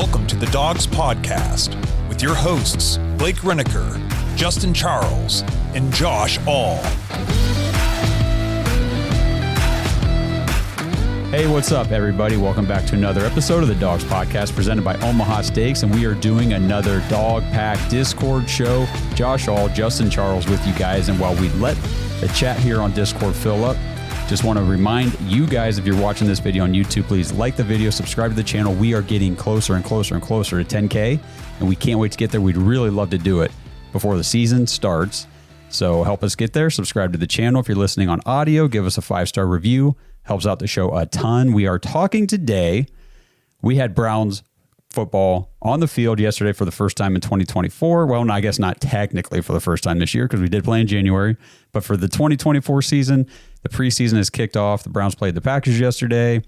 Welcome to the Dogs Podcast with your hosts, Blake Reneker, Justin Charles, and Josh All. Hey, what's up, everybody? Welcome back to another episode of the Dogs Podcast presented by Omaha Steaks, and we are doing another Dog Pack Discord show. Josh All, Justin Charles with you guys, and while we let the chat here on Discord fill up, just want to remind you guys, if you're watching this video on YouTube, please like the video, subscribe to the channel. We are getting closer and closer and closer to 10K, and we can't wait to get there. We'd really love to do it before the season starts. So help us get there. Subscribe to the channel. If you're listening on audio, give us a 5-star review. Helps out the show a ton. We are talking today. We had Browns football on the field yesterday for the first time in 2024. Well, no, I guess not technically for the first time this year because we did play in January. But for the 2024 season, the preseason has kicked off. The Browns played the Packers yesterday,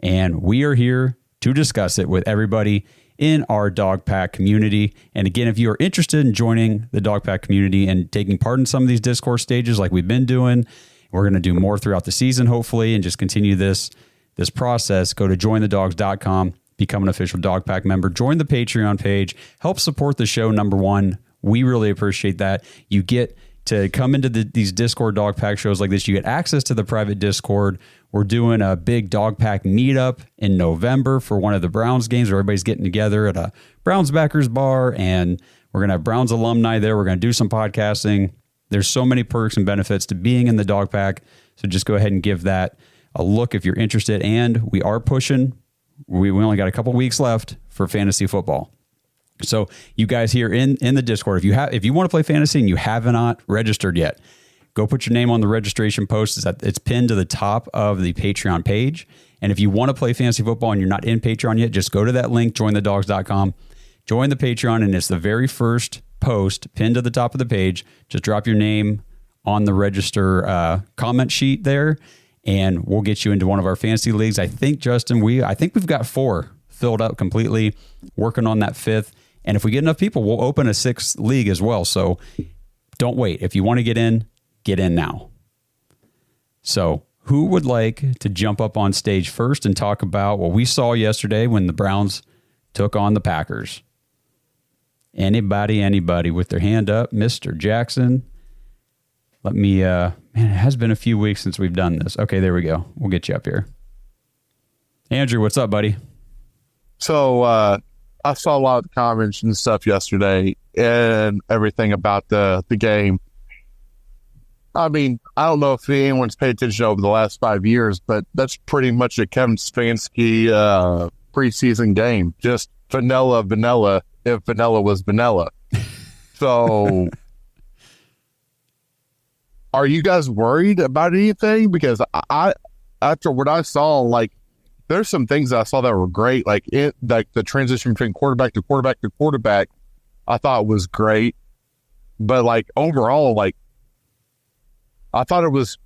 and we are here to discuss it with everybody in our Dog Pack community. And again, if you are interested in joining the Dog Pack community and taking part in some of these Discord stages like we've been doing, we're going to do more throughout the season, hopefully, and just continue this process. Go to jointhedogs.com, become an official Dog Pack member, join the Patreon page, help support the show, number one. We really appreciate that. You get to come into these Discord Dog Pack shows like this. You get access to the private Discord. We're doing a big Dog Pack meetup in November for one of the Browns games where everybody's getting together at a Browns backers bar, and we're going to have Browns alumni there. We're going to do some podcasting. There's so many perks and benefits to being in the Dog Pack. So just go ahead and give that a look if you're interested. And we are pushing. We only got a couple weeks left for fantasy football. So you guys here in the Discord, if you want to play fantasy and you have not registered yet, go put your name on the registration post. It's pinned to the top of the Patreon page. And if you want to play fantasy football and you're not in Patreon yet, just go to that link, jointhedogs.com, join the Patreon, and it's the very first post pinned to the top of the page. Just drop your name on the register comment sheet there, and we'll get you into one of our fantasy leagues. I think, Justin, we've got 4 filled up completely, working on that 5th. And if we get enough people, we'll open a 6th league as well. So don't wait. If you want to get in now. So who would like to jump up on stage first and talk about what we saw yesterday when the Browns took on the Packers? Anybody with their hand up? Mr. Jackson. Let me, man, it has been a few weeks since we've done this. Okay, there we go. We'll get you up here. Andrew, what's up, buddy? So I saw a lot of the comments and stuff yesterday and everything about the game. I mean, I don't know if anyone's paid attention over the last 5 years, but that's pretty much a Kevin Stefanski preseason game. Just vanilla if vanilla was vanilla. So are you guys worried about anything? Because I after what I saw, like, there's some things that I saw that were great, like the transition between quarterback to quarterback to quarterback, I thought was great. But like overall, like I thought it was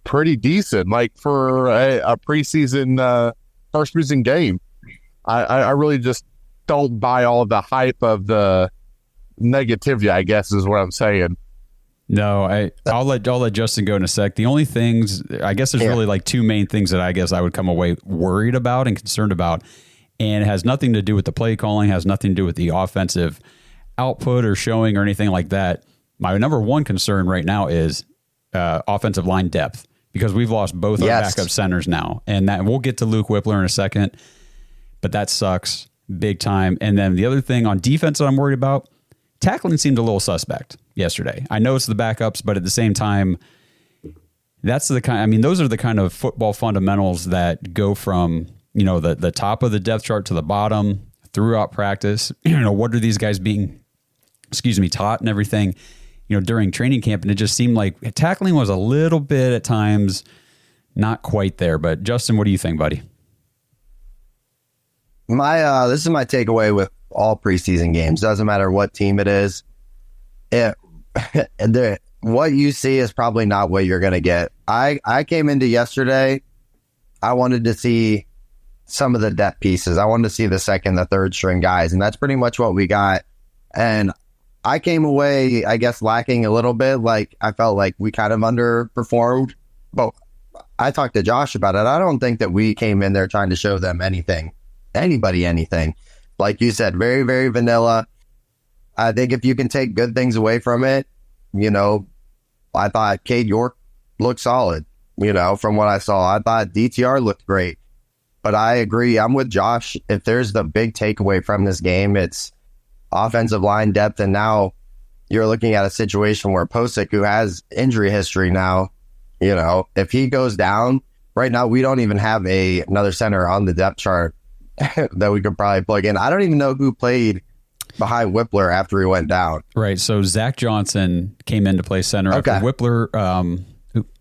pretty decent, like for a preseason first preseason game. I really just don't buy all of the hype of the negativity, I guess is what I'm saying. No, I'll let Justin go in a sec. The only things, I guess there's really like 2 main things that I guess I would come away worried about and concerned about. And it has nothing to do with the play calling, has nothing to do with the offensive output or showing or anything like that. My number one concern right now is offensive line depth, because we've lost both our backup centers now. And that we'll get to Luke Whippler in a second, but that sucks big time. And then the other thing on defense that I'm worried about, tackling seemed a little suspect yesterday. I know it's the backups, but at the same time, those are the kind of football fundamentals that go from, the top of the depth chart to the bottom throughout practice. What are these guys being, taught and everything, during training camp? And it just seemed like tackling was a little bit at times not quite there. But Justin, what do you think, buddy? This is my takeaway with all preseason games. Doesn't matter what team it is. What you see is probably not what you're going to get. I came into yesterday, I wanted to see some of the depth pieces. I wanted to see the second, the third string guys, and that's pretty much what we got. And I came away, I guess, lacking a little bit. Like, I felt like we kind of underperformed. But I talked to Josh about it. I don't think that we came in there trying to show them anything. like you said, very, very vanilla. I think if you can take good things away from it, I thought Cade York looked solid, from what I saw. I thought DTR looked great. But I agree. I'm with Josh. If there's the big takeaway from this game, it's offensive line depth. And now you're looking at a situation where Posick, who has injury history now, if he goes down, right now we don't even have another center on the depth chart that we could probably plug in. I don't even know who played behind Whippler after he went down. Right. So Zach Johnson came in to play center after Whippler.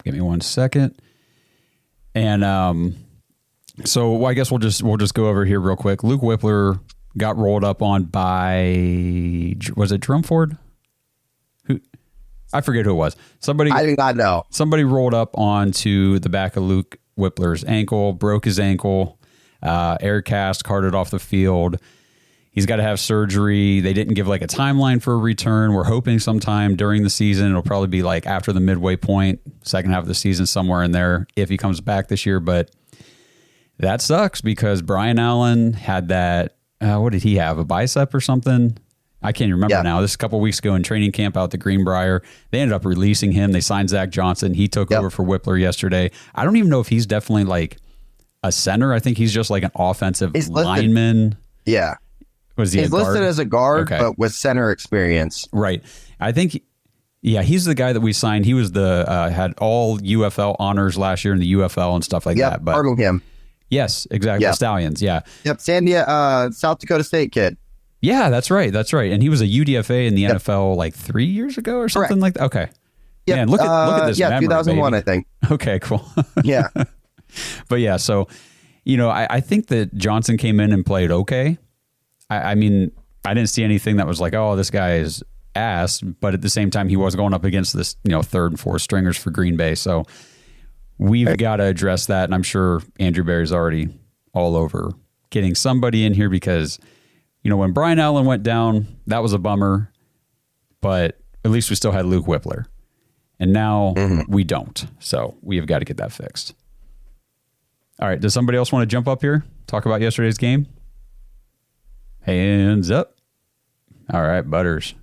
Give me 1 second. And so I guess we'll just go over here real quick. Luke Whippler got rolled up on by, was it Drumford? Who? I forget who it was. Somebody. I do not know. Somebody rolled up onto the back of Luke Whippler's ankle, broke his ankle, air cast, carted off the field. He's got to have surgery. They didn't give like a timeline for a return. We're hoping sometime during the season. It'll probably be like after the midway point, second half of the season, somewhere in there, if he comes back this year. But that sucks because Brian Allen had that, what did he have, a bicep or something? I can't remember now. This is a couple of weeks ago in training camp out the Greenbrier. They ended up releasing him. They signed Zach Johnson. He took over for Whippler yesterday. I don't even know if he's definitely like a center. I think he's just like an offensive lineman. Yeah. Was he He's listed as a guard, but with center experience. Right. I think, he's the guy that we signed. He was had all UFL honors last year in the UFL and stuff like that. But Birmingham. Yes, exactly. Yep. The Stallions, yeah. Yep, South Dakota State kid. Yeah, that's right. And he was a UDFA in the NFL like 3 years ago or something like that. Okay. Yep. Man, look at this memory, 2001, baby. I think. Okay, cool. Yeah. But yeah, so, I think that Johnson came in and played okay. I mean, I didn't see anything that was like, oh, this guy is ass. But at the same time, he was going up against this, third and fourth stringers for Green Bay. So we've got to address that. And I'm sure Andrew Berry's already all over getting somebody in here because, when Brian Allen went down, that was a bummer. But at least we still had Luke Whippler. And now we don't. So we have got to get that fixed. All right. Does somebody else want to jump up here? Talk about yesterday's game? Hands up. All right, Butters.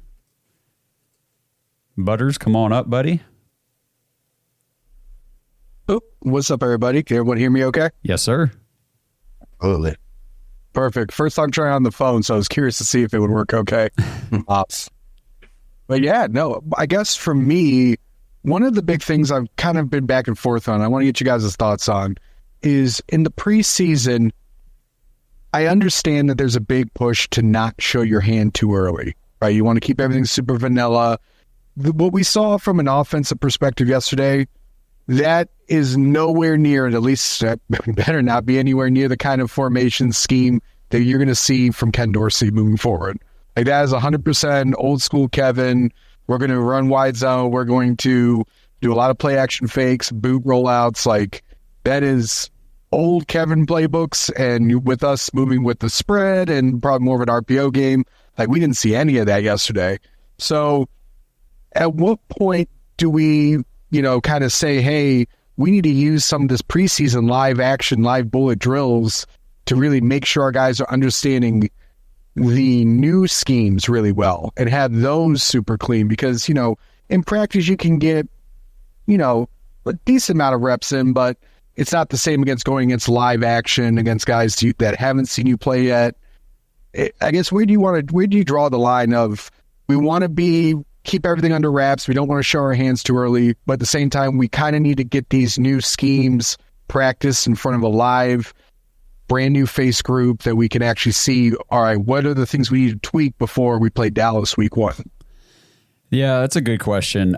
Butters, come on up, buddy. Oh, what's up, everybody? Can everyone hear me okay? Yes, sir. Absolutely. Perfect. First time trying on the phone, so I was curious to see if it would work okay. But yeah, no, I guess for me, one of the big things I've kind of been back and forth on, I want to get you guys' thoughts on, is in the preseason, I understand that there's a big push to not show your hand too early, right? You want to keep everything super vanilla. What we saw from an offensive perspective yesterday, that is nowhere near, at least better not be anywhere near the kind of formation scheme that you're going to see from Ken Dorsey moving forward. Like that is 100% old school Kevin. We're going to run wide zone. We're going to do a lot of play action fakes, boot rollouts. Like that is old Kevin playbooks, and with us moving with the spread and probably more of an RPO game, like we didn't see any of that yesterday. So at what point do we, kind of say, hey, we need to use some of this preseason live action, live bullet drills to really make sure our guys are understanding the new schemes really well and have those super clean? Because, in practice you can get, a decent amount of reps in, but it's not the same against going against live action against guys that haven't seen you play yet. I guess where do you draw the line of we want to keep everything under wraps. We don't want to show our hands too early, but at the same time, we kind of need to get these new schemes practice in front of a live, brand new face group that we can actually see. All right, what are the things we need to tweak before we play Dallas week 1? Yeah, that's a good question.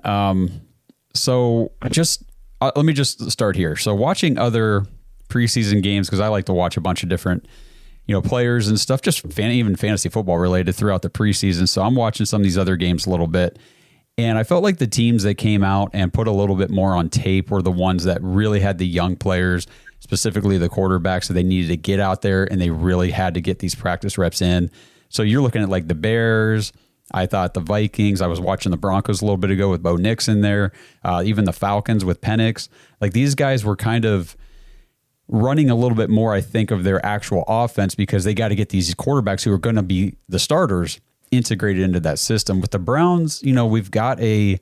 So let me just start here. So watching other preseason games, because I like to watch a bunch of different, players and stuff, just even fantasy football related throughout the preseason. So I'm watching some of these other games a little bit. And I felt like the teams that came out and put a little bit more on tape were the ones that really had the young players, specifically the quarterbacks, that they needed to get out there and they really had to get these practice reps in. So you're looking at like the Bears. I thought the Vikings. I was watching the Broncos a little bit ago with Bo Nix in there. Even the Falcons with Penix. Like these guys were kind of running a little bit more, I think, of their actual offense because they got to get these quarterbacks who are going to be the starters integrated into that system. With the Browns, we've got a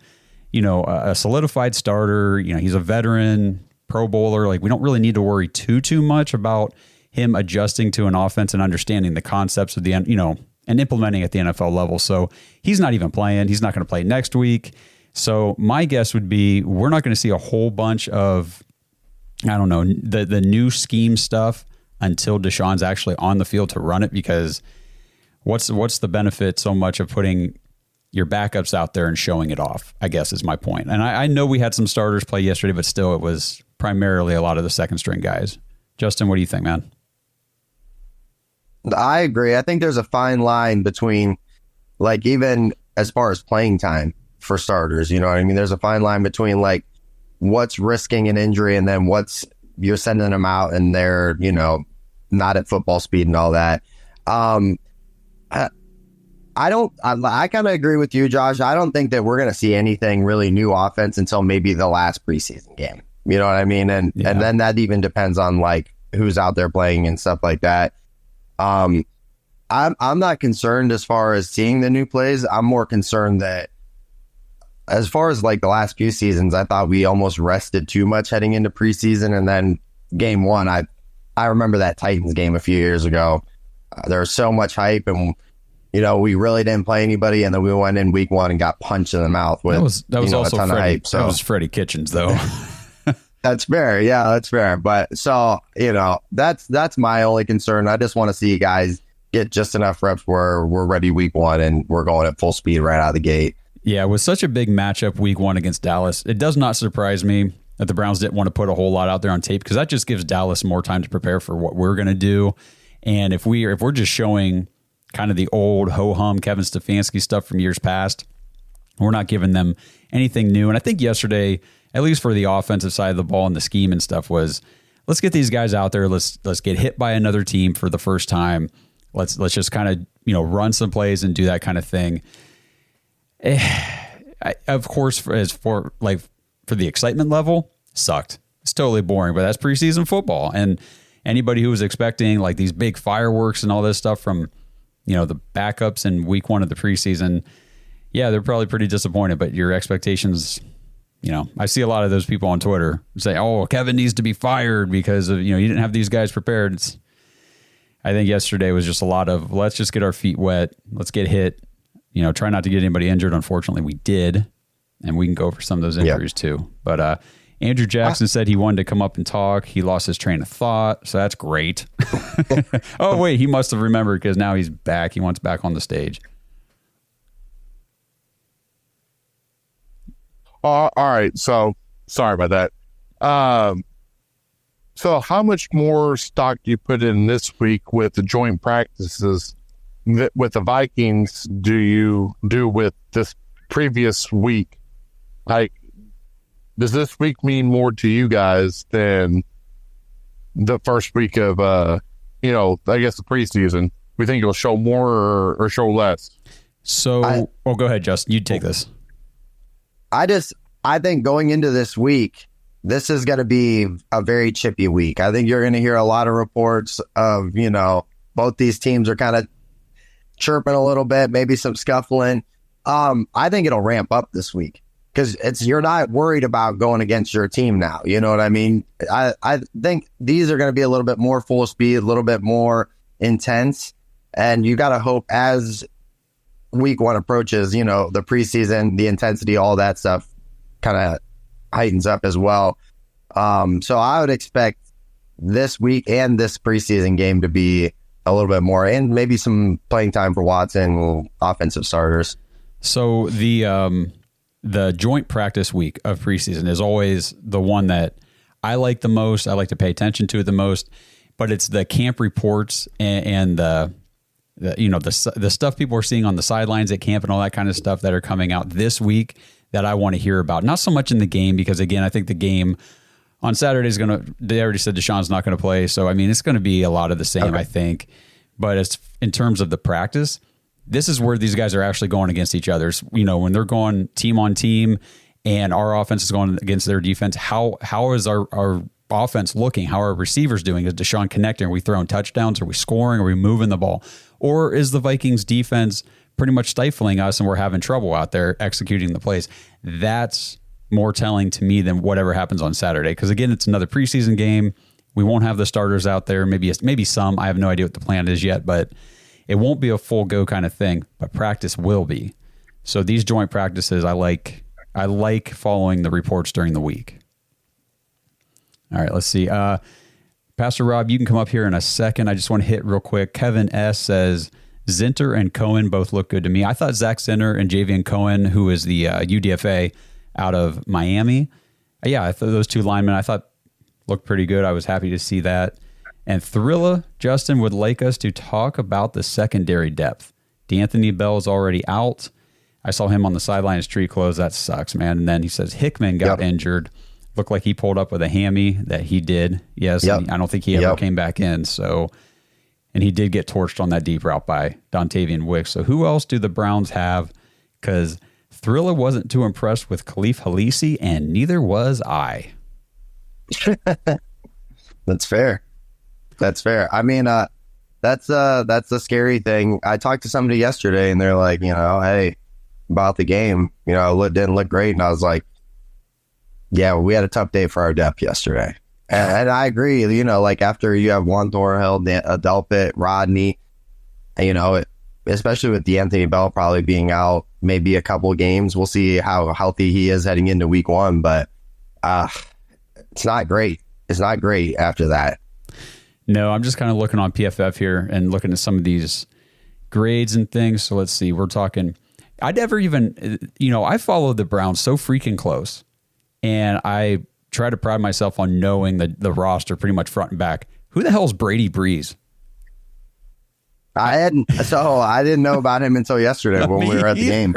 solidified starter. He's a veteran Pro Bowler. Like, we don't really need to worry too much about him adjusting to an offense and understanding the concepts of the, and implementing at the NFL level. So he's not even playing. He's not going to play next week. So my guess would be we're not going to see a whole bunch of, I don't know, the new scheme stuff until Deshaun's actually on the field to run it, because what's the benefit so much of putting your backups out there and showing it off, I guess is my point. And I know we had some starters play yesterday, but still it was primarily a lot of the second string guys. Justin, what do you think, man? I agree. I think there's a fine line between, like, even as far as playing time for starters, you know what I mean? There's a fine line between, like, what's risking an injury and then what's you're sending them out and they're, not at football speed and all that. I kind of agree with you, Josh. I don't think that we're going to see anything really new offense until maybe the last preseason game. You know what I mean? And then that even depends on, like, who's out there playing and stuff like that. I'm not concerned as far as seeing the new plays. I'm more concerned that as far as, like, the last few seasons, I thought we almost rested too much heading into preseason. And then game one, I remember that Titans game a few years ago. There was so much hype and, we really didn't play anybody. And then we went in week one and got punched in the mouth with that was also a ton of hype. So that was Freddie Kitchens, though. That's fair. Yeah, that's fair. But so, that's my only concern. I just want to see you guys get just enough reps where we're ready week one and we're going at full speed right out of the gate. Yeah, with such a big matchup week one against Dallas, it does not surprise me that the Browns didn't want to put a whole lot out there on tape, because that just gives Dallas more time to prepare for what we're going to do. And if we're just showing kind of the old ho-hum Kevin Stefanski stuff from years past, we're not giving them anything new. And I think yesterday, at least for the offensive side of the ball and the scheme and stuff, was let's get these guys out there. Let's get hit by another team for the first time. Let's just kind of, run some plays and do that kind of thing. Of course, for the excitement level, sucked. It's totally boring, but that's preseason football. And anybody who was expecting, like, these big fireworks and all this stuff from, the backups in week one of the preseason, yeah, they're probably pretty disappointed. But your expectations, I see a lot of those people on Twitter say, "Oh, Kevin needs to be fired because of you didn't have these guys prepared." I think yesterday was just a lot of let's just get our feet wet, let's get hit, try not to get anybody injured. Unfortunately, we did, and we can go over some of those injuries too. But Andrew Jackson said he wanted to come up and talk. He lost his train of thought, so that's great. Oh, wait, he must have remembered because now he's back. He wants back on the stage. All right. So sorry about that. So how much more stock do you put in this week with the joint practices with the Vikings do you do with this previous week? Like, does this week mean more to you guys than the first week of, I guess the preseason? We think it'll show more or show less? So, go ahead, Justin. You take this. I think going into this week, this is going to be a very chippy week. I think you're going to hear a lot of reports of, both these teams are kind of chirping a little bit, maybe some scuffling. I think it'll ramp up this week because you're not worried about going against your team now. You know what I mean? I think these are going to be a little bit more full speed, a little bit more intense. And you got to hope as week one approaches, the preseason, the intensity, all that stuff kind of heightens up as well. So I would expect this week and this preseason game to be a little bit more, and maybe some playing time for Watson, offensive starters. So the joint practice week of preseason is always the one that I like the most. I like to pay attention to it the most, but it's the camp reports and the stuff people are seeing on the sidelines at camp and all that kind of stuff that are coming out this week that I want to hear about. Not so much in the game, because again, I think the game on Saturday is they already said Deshaun's not going to play. So, I mean, it's going to be a lot of the same, okay. I think. But it's in terms of the practice, this is where these guys are actually going against each other. When they're going team on team and our offense is going against their defense, how is our offense looking? How are our receivers doing? Is Deshaun connecting? Are we throwing touchdowns? Are we scoring? Are we moving the ball? Or is the Vikings defense pretty much stifling us and we're having trouble out there executing the plays? That's more telling to me than whatever happens on Saturday. Because again, it's another preseason game. We won't have the starters out there. Maybe some. I have no idea what the plan is yet, but it won't be a full go kind of thing. But practice will be. So these joint practices, I like following the reports during the week. All right, let's see. Pastor Rob, you can come up here in a second. I just want to hit real quick. Kevin S. says, Zinter and Cohen both look good to me. I thought Zach Zinter and Javian Cohen, who is the UDFA out of Miami, I thought those two linemen, I thought looked pretty good. I was happy to see that. And Thrilla, Justin, would like us to talk about the secondary depth. D'Anthony Bell is already out. I saw him on the sideline, his tree closed. That sucks, man. And then he says Hickman got injured. Looked like he pulled up with a hammy that he did. Yes, I don't think he ever came back in. So, and he did get torched on that deep route by Dontavian Wicks. So who else do the Browns have? Because Thrilla wasn't too impressed with Khalif Halisi, and neither was I. That's fair. I mean, that's the scary thing. I talked to somebody yesterday, and they're like, hey, about the game, it didn't look great, and I was like, yeah, we had a tough day for our depth yesterday. And I agree, like after you have Juan Thornhill, Delpit, Rodney, especially with D'Anthony Bell probably being out maybe a couple of games, we'll see how healthy he is heading into week 1, but it's not great. It's not great after that. No, I'm just kind of looking on PFF here and looking at some of these grades and things. So let's see, we're talking, I never even, I followed the Browns so freaking close. And I try to pride myself on knowing the roster pretty much front and back. Who the hell is Brady Breeze? I didn't know about him until yesterday when we were at the game.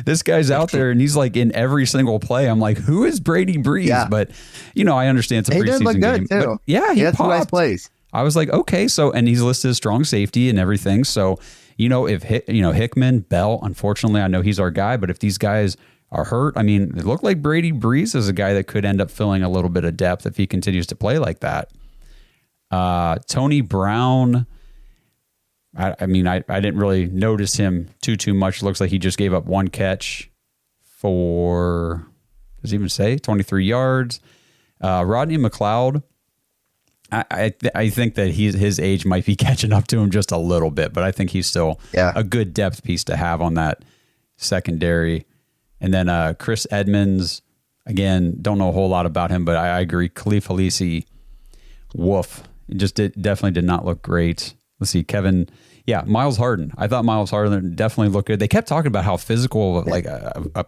This guy's out there and he's like in every single play. I'm like, who is Brady Breeze? Yeah. But I understand it's a preseason game. He did look good too. He had some nice plays. I was like, okay, so, and he's listed as strong safety and everything. So, if Hickman, Bell, unfortunately, I know he's our guy, but if these guys are hurt, I mean, it looked like Brady Breeze is a guy that could end up filling a little bit of depth if he continues to play like that. Tony Brown, I didn't really notice him too much. Looks like he just gave up one catch for, does he even say 23 yards? Rodney McLeod, I think that his age might be catching up to him just a little bit, but I think he's still a good depth piece to have on that secondary. And then Chris Edmonds, again, don't know a whole lot about him, but I agree. Khalif Halisi, woof. It just definitely did not look great. Let's see, Kevin. Yeah, Miles Harden. I thought Miles Harden definitely looked good. They kept talking about how physical, like a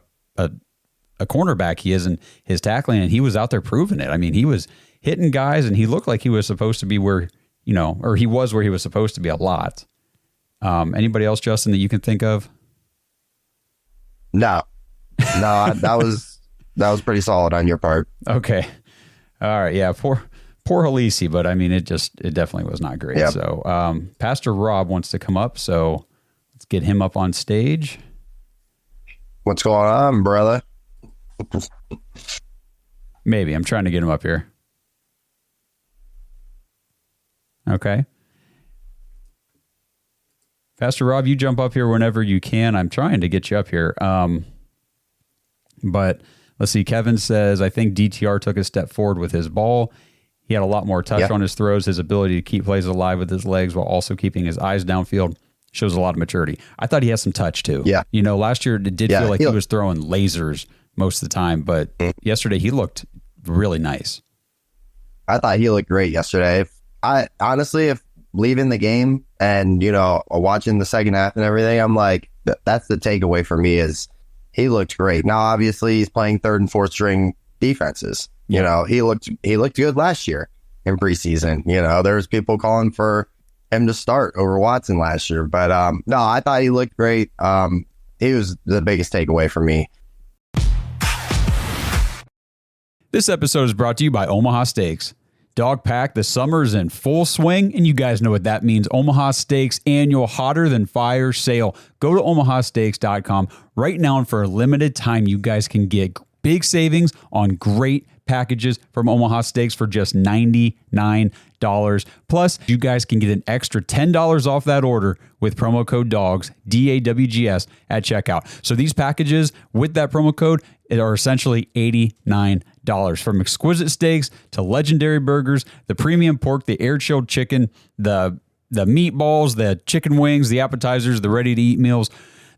cornerback he is in his tackling, and he was out there proving it. I mean, he was hitting guys, and he looked like he was supposed to be where, or he was where he was supposed to be a lot. Anybody else, Justin, that you can think of? No, that was pretty solid on your part. Okay. All right. Yeah. Poor Halisi, but I mean, it definitely was not great. Yep. So, Pastor Rob wants to come up, so let's get him up on stage. What's going on, brother? Maybe. I'm trying to get him up here. Okay. Pastor Rob, you jump up here whenever you can. I'm trying to get you up here. But let's see. Kevin says, I think DTR took a step forward with his ball. He had a lot more touch on his throws. His ability to keep plays alive with his legs while also keeping his eyes downfield shows a lot of maturity. I thought he had some touch too. Yeah. Last year it did feel like he was throwing lasers most of the time, but yesterday he looked really nice. I thought he looked great yesterday. If leaving the game and, watching the second half and everything, I'm like, that's the takeaway for me is he looked great. Now, obviously he's playing third and fourth string defenses. He looked good last year in preseason. There's people calling for him to start over Watson last year, but no, I thought he looked great. He was the biggest takeaway for me. This episode is brought to you by Omaha Steaks. Dog Pack, the summer's in full swing, and you guys know what that means. Omaha Steaks annual Hotter Than Fire sale. Go to omahasteaks.com right now, and for a limited time, you guys can get big savings on great packages from Omaha Steaks for just $99. Plus, you guys can get an extra $10 off that order with promo code DAWGS, DAWGS, at checkout. So these packages with that promo code are essentially $89. From exquisite steaks to legendary burgers, the premium pork, the air-chilled chicken, the meatballs, the chicken wings, the appetizers, the ready-to-eat meals,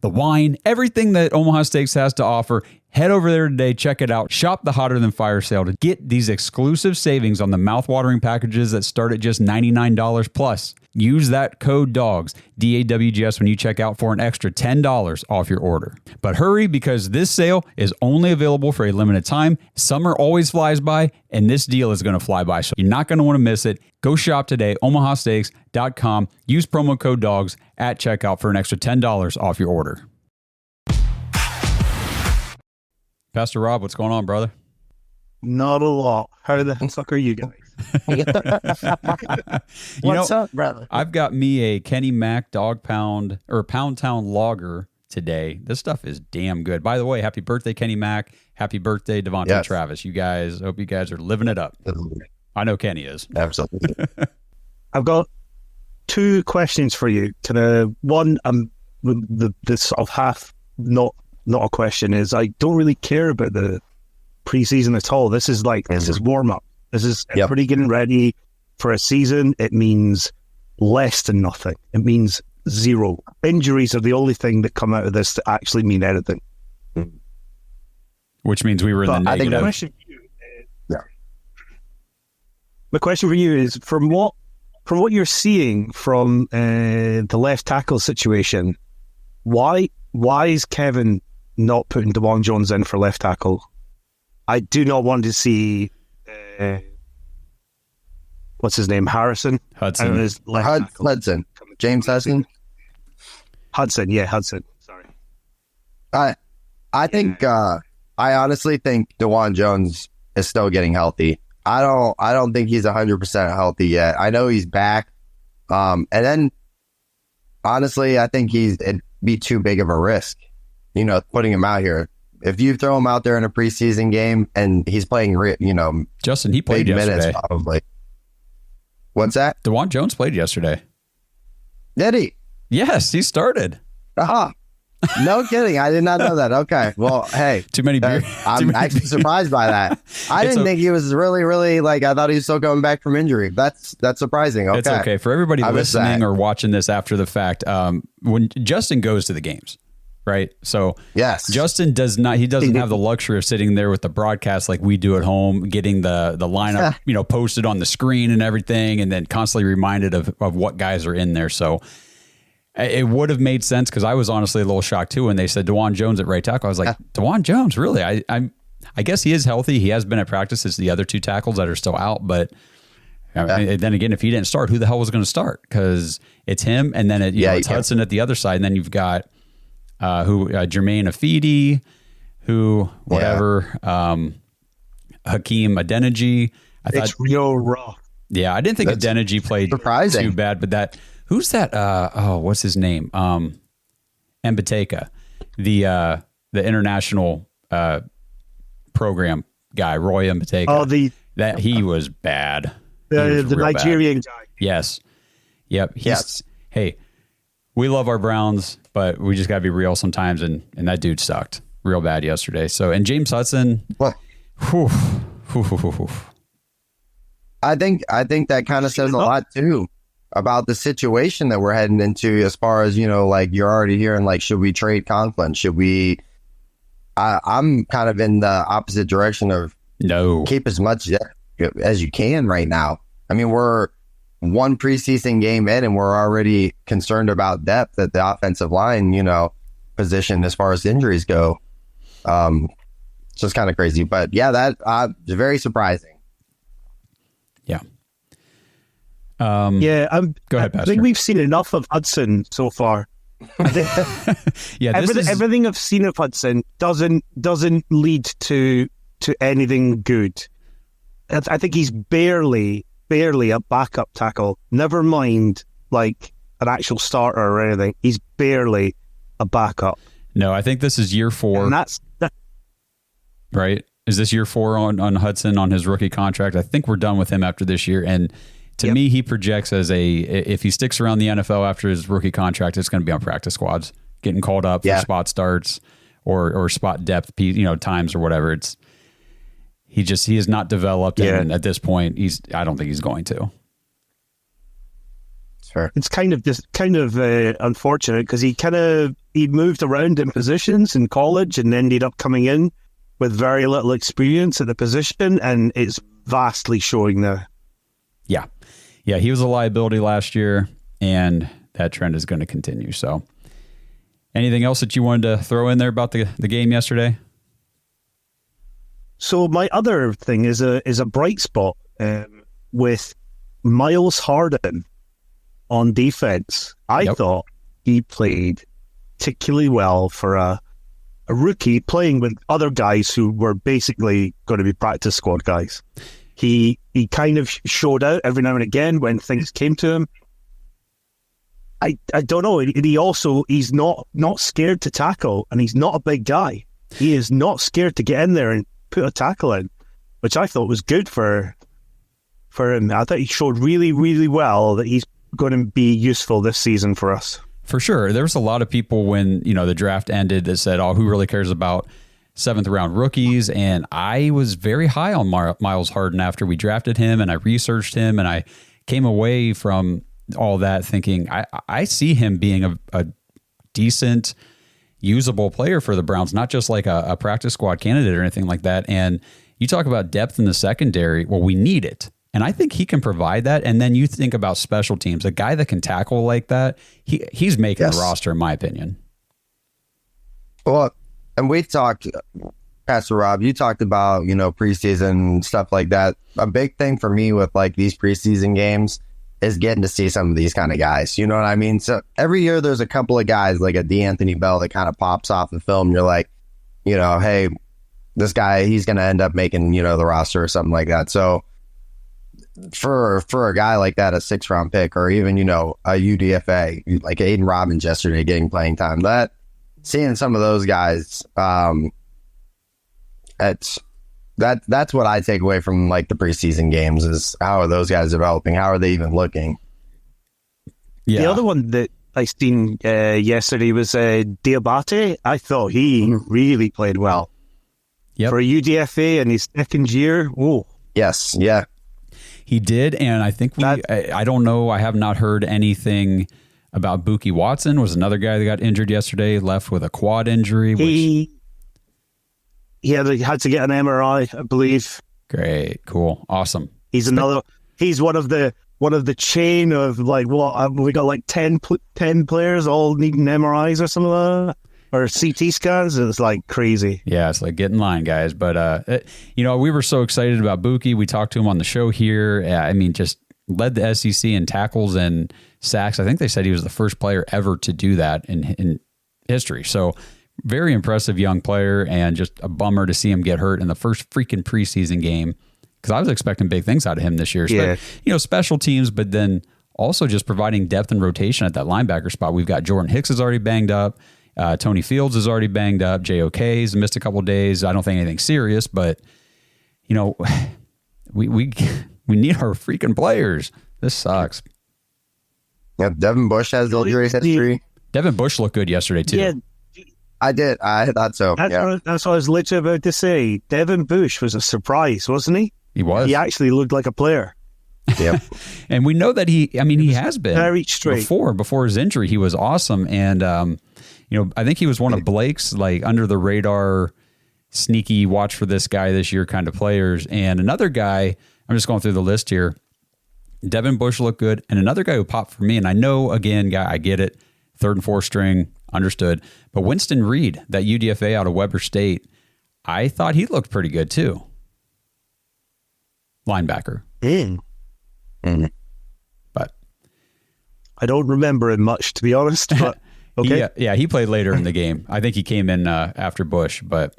the wine, everything that Omaha Steaks has to offer. Head over there today, check it out. Shop the Hotter Than Fire sale to get these exclusive savings on the mouthwatering packages that start at just $99 plus. Use that code DAWGS, DAWGS, when you check out for an extra $10 off your order. But hurry, because this sale is only available for a limited time. Summer always flies by, and this deal is going to fly by, so you're not going to want to miss it. Go shop today, omahasteaks.com. Use promo code DAWGS at checkout for an extra $10 off your order. Pastor Rob, what's going on, brother? Not a lot. How the fuck are you guys? What's up, brother? I've got me a Kenny Mac Dog Pound or Pound Town Lager today. This stuff is damn good. By the way, happy birthday, Kenny Mac. Happy birthday, Devontae Travis. You guys, hope you guys are living it up. I know Kenny is. Absolutely. I've got two questions for you. One, the sort of half not a question is I don't really care about the preseason at all. This is warm up. This is pretty getting ready for a season. It means less than nothing. It means zero. Injuries are the only thing that come out of this that actually mean anything. Which means we were in the negative. My question for you is, from what you're seeing from the left tackle situation, why is Kevin not putting DeJuan Jones in for left tackle? I do not want to see what's his name, Hudson. Hudson. James Hudson. Hudson. Sorry. I think I honestly think DeJuan Jones is still getting healthy. I don't think he's 100% healthy yet. I know he's back. And then honestly, I think it'd be too big of a risk, putting him out here. If you throw him out there in a preseason game and he's playing, Justin, he played yesterday. Minutes probably. What's that? DeJuan Jones played yesterday. Did he? Yes, he started. No kidding. I did not know that. Okay. Well, hey. Too many beers. I'm actually surprised by that. I didn't think he was really, really I thought he was still coming back from injury. That's surprising. Okay. It's okay. For everybody listening or watching this after the fact, when Justin goes to the games, right? So yes, Justin doesn't have the luxury of sitting there with the broadcast like we do at home, getting the lineup, posted on the screen and everything, and then constantly reminded of what guys are in there. So it would have made sense, because I was honestly a little shocked too when they said DeJuan Jones at right tackle. I was like, DeJuan Jones, really? I guess he is healthy. He has been at practice. It's the other two tackles that are still out. But then again, if he didn't start, who the hell was going to start? Because it's him, and then it's Hudson at the other side, and then you've got Jermaine Afidi, Hakeem Adeniji. It's real raw. Yeah, I didn't think Adeniji played too bad, but who's that? What's his name? Mbiteka, the international program guy, Roy Mbiteka. Oh, he was bad. The Nigerian guy. Yes. Yep. Hey, we love our Browns, but we just got to be real sometimes, and that dude sucked real bad yesterday. So, and James Hudson. What? I think that kind of says a lot too about the situation that we're heading into, as far as, you're already hearing, should we trade Conklin? Should we? I'm kind of in the opposite direction of no, keep as much as you can right now. I mean, we're one preseason game in, and we're already concerned about depth at the offensive line, position as far as injuries go. So it's kind of crazy, but yeah, that is very surprising. Yeah. Go ahead, Pastor. I think we've seen enough of Hudson so far. I think everything I've seen of Hudson doesn't lead to anything good. I think he's barely a backup tackle. Never mind an actual starter or anything. He's barely a backup. No, I think this is year 4. And right? Is this year 4 on Hudson on his rookie contract? I think we're done with him after this year. And to me, he projects as if he sticks around the NFL after his rookie contract, it's going to be on practice squads, getting called up for spot starts or spot depth, times or whatever. He is not developed. And at this point, I don't think he's going to. Sure. It's kind of unfortunate because he moved around in positions in college and ended up coming in with very little experience at the position, and it's vastly showing now. Yeah, he was a liability last year, and that trend is going to continue. So, anything else that you wanted to throw in there about the game yesterday? So my other thing is a bright spot with Miles Harden on defense. I thought he played particularly well for a rookie playing with other guys who were basically going to be practice squad guys. He kind of showed out every now and again when things came to him. I don't know. He's not scared to tackle, and he's not a big guy. He is not scared to get in there and put a tackle in, which I thought was good for him. I thought he showed really, really well that he's going to be useful this season for us. For sure. There was a lot of people when, the draft ended that said, who really cares about 7th round rookies? And I was very high on Miles Harden after we drafted him, and I researched him, and I came away from all that thinking, I see him being a decent, usable player for the Browns, not just like a practice squad candidate or anything like that. And you talk about depth in the secondary. Well, we need it. And I think he can provide that. And then you think about special teams, a guy that can tackle like that, he's making the roster, in my opinion. Well, and we talked, Pastor Rob, you talked about, preseason stuff like that. A big thing for me with like these preseason games is getting to see some of these kind of guys. You know what I mean? So every year there's a couple of guys like a D'Anthony Bell that kind of pops off the film. You're like, hey, this guy, he's going to end up making, the roster or something like that. So for a guy like that, a 6th round pick, or even, a UDFA, like Aiden Robbins yesterday getting playing time, seeing some of those guys, that's what I take away from like the preseason games is how are those guys developing? How are they even looking? Yeah. The other one that I seen yesterday was Diabate. I thought he really played well. For a UDFA in his second year. Oh, yes. Yeah. He did, and I think I don't know. I have not heard anything about Buki Watson. Was another guy that got injured yesterday, left with a quad injury. He had to get an MRI, I believe. Great, cool, awesome. He's one of the chain of like we got like 10 players all needing MRIs or something like that. Or CT scans, it's like crazy. Yeah, it's like get in line, guys. But, we were so excited about Buki. We talked to him on the show here. Just led the SEC in tackles and sacks. I think they said he was the first player ever to do that in history. So very impressive young player, and just a bummer to see him get hurt in the first freaking preseason game, because I was expecting big things out of him this year. Yeah. Special teams, but then also just providing depth and rotation at that linebacker spot. We've got Jordan Hicks is already banged up. Tony Fields is already banged up. JOK's missed a couple of days. I don't think anything serious, but we need our freaking players. This sucks. Yeah, Devin Bush has injury history. Devin Bush looked good yesterday too. Yeah, I did. I thought so. That's what I was literally about to say. Devin Bush was a surprise, wasn't he? He was. He actually looked like a player. Yep. And we know that he has been very straight before his injury. He was awesome, and I think he was one of Blake's like under the radar, sneaky watch for this guy this year kind of players. And another guy, I'm just going through the list here. Devin Bush looked good, and another guy who popped for me. And I know, again, guy, I get it, 3rd and 4th string, understood. But Winston Reed, that UDFA out of Weber State, I thought he looked pretty good too. Linebacker. But I don't remember him much, to be honest. But okay. He played later in the game. I think he came in after Bush, but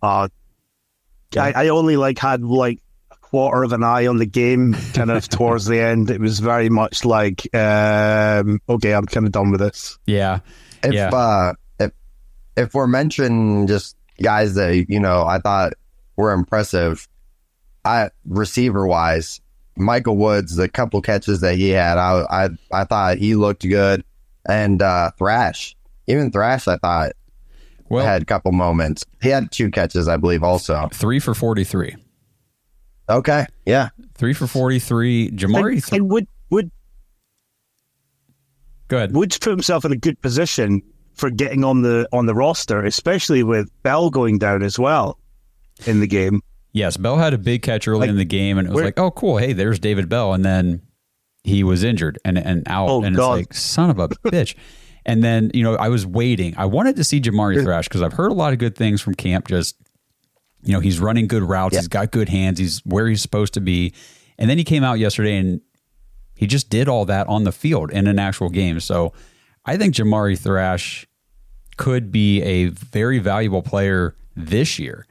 I only had a quarter of an eye on the game kind of towards the end. It was very much like, okay, I'm kind of done with this. Yeah. If we're mentioning just, guys that, I thought were impressive. Receiver wise, Michael Woods, the couple catches that he had, I thought he looked good. And Thrash, I thought had a couple moments. He had 2 catches, I believe, also. 3 for 43. Okay, yeah. 3 for 43. Jamari. And Go ahead. Woods put himself in a good position for getting on the roster, especially with Bell going down as well in the game. Yes, Bell had a big catch early in the game, and it was like, oh, cool. Hey, there's David Bell. And then he was injured and out. Oh, and God. It's like, son of a bitch. And then, I was waiting. I wanted to see Jamari Thrash because I've heard a lot of good things from camp. Just, he's running good routes. He's got good hands. He's where he's supposed to be. And then he came out yesterday and he just did all that on the field in an actual game. So I think Jamari Thrash could be a very valuable player this year.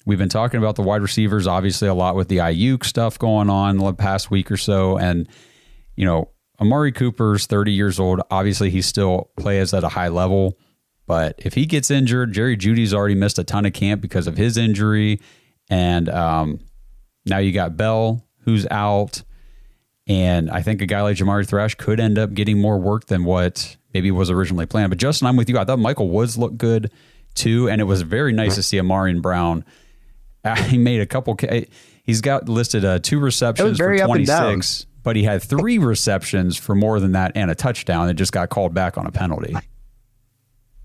We've been talking about the wide receivers, obviously, a lot with the Ayuk stuff going on the past week or so. And, Amari Cooper's 30 years old. Obviously, he still plays at a high level. But if he gets injured, Jerry Jeudy's already missed a ton of camp because of his injury. And now you got Bell, who's out. And I think a guy like Jamari Thrash could end up getting more work than what maybe was originally planned. But Justin, I'm with you. I thought Michael Woods looked good, too. And it was very nice to see Amarian Brown. He made a couple. He's got listed 2 receptions for 26, but he had 3 receptions for more than that and a touchdown that just got called back on a penalty.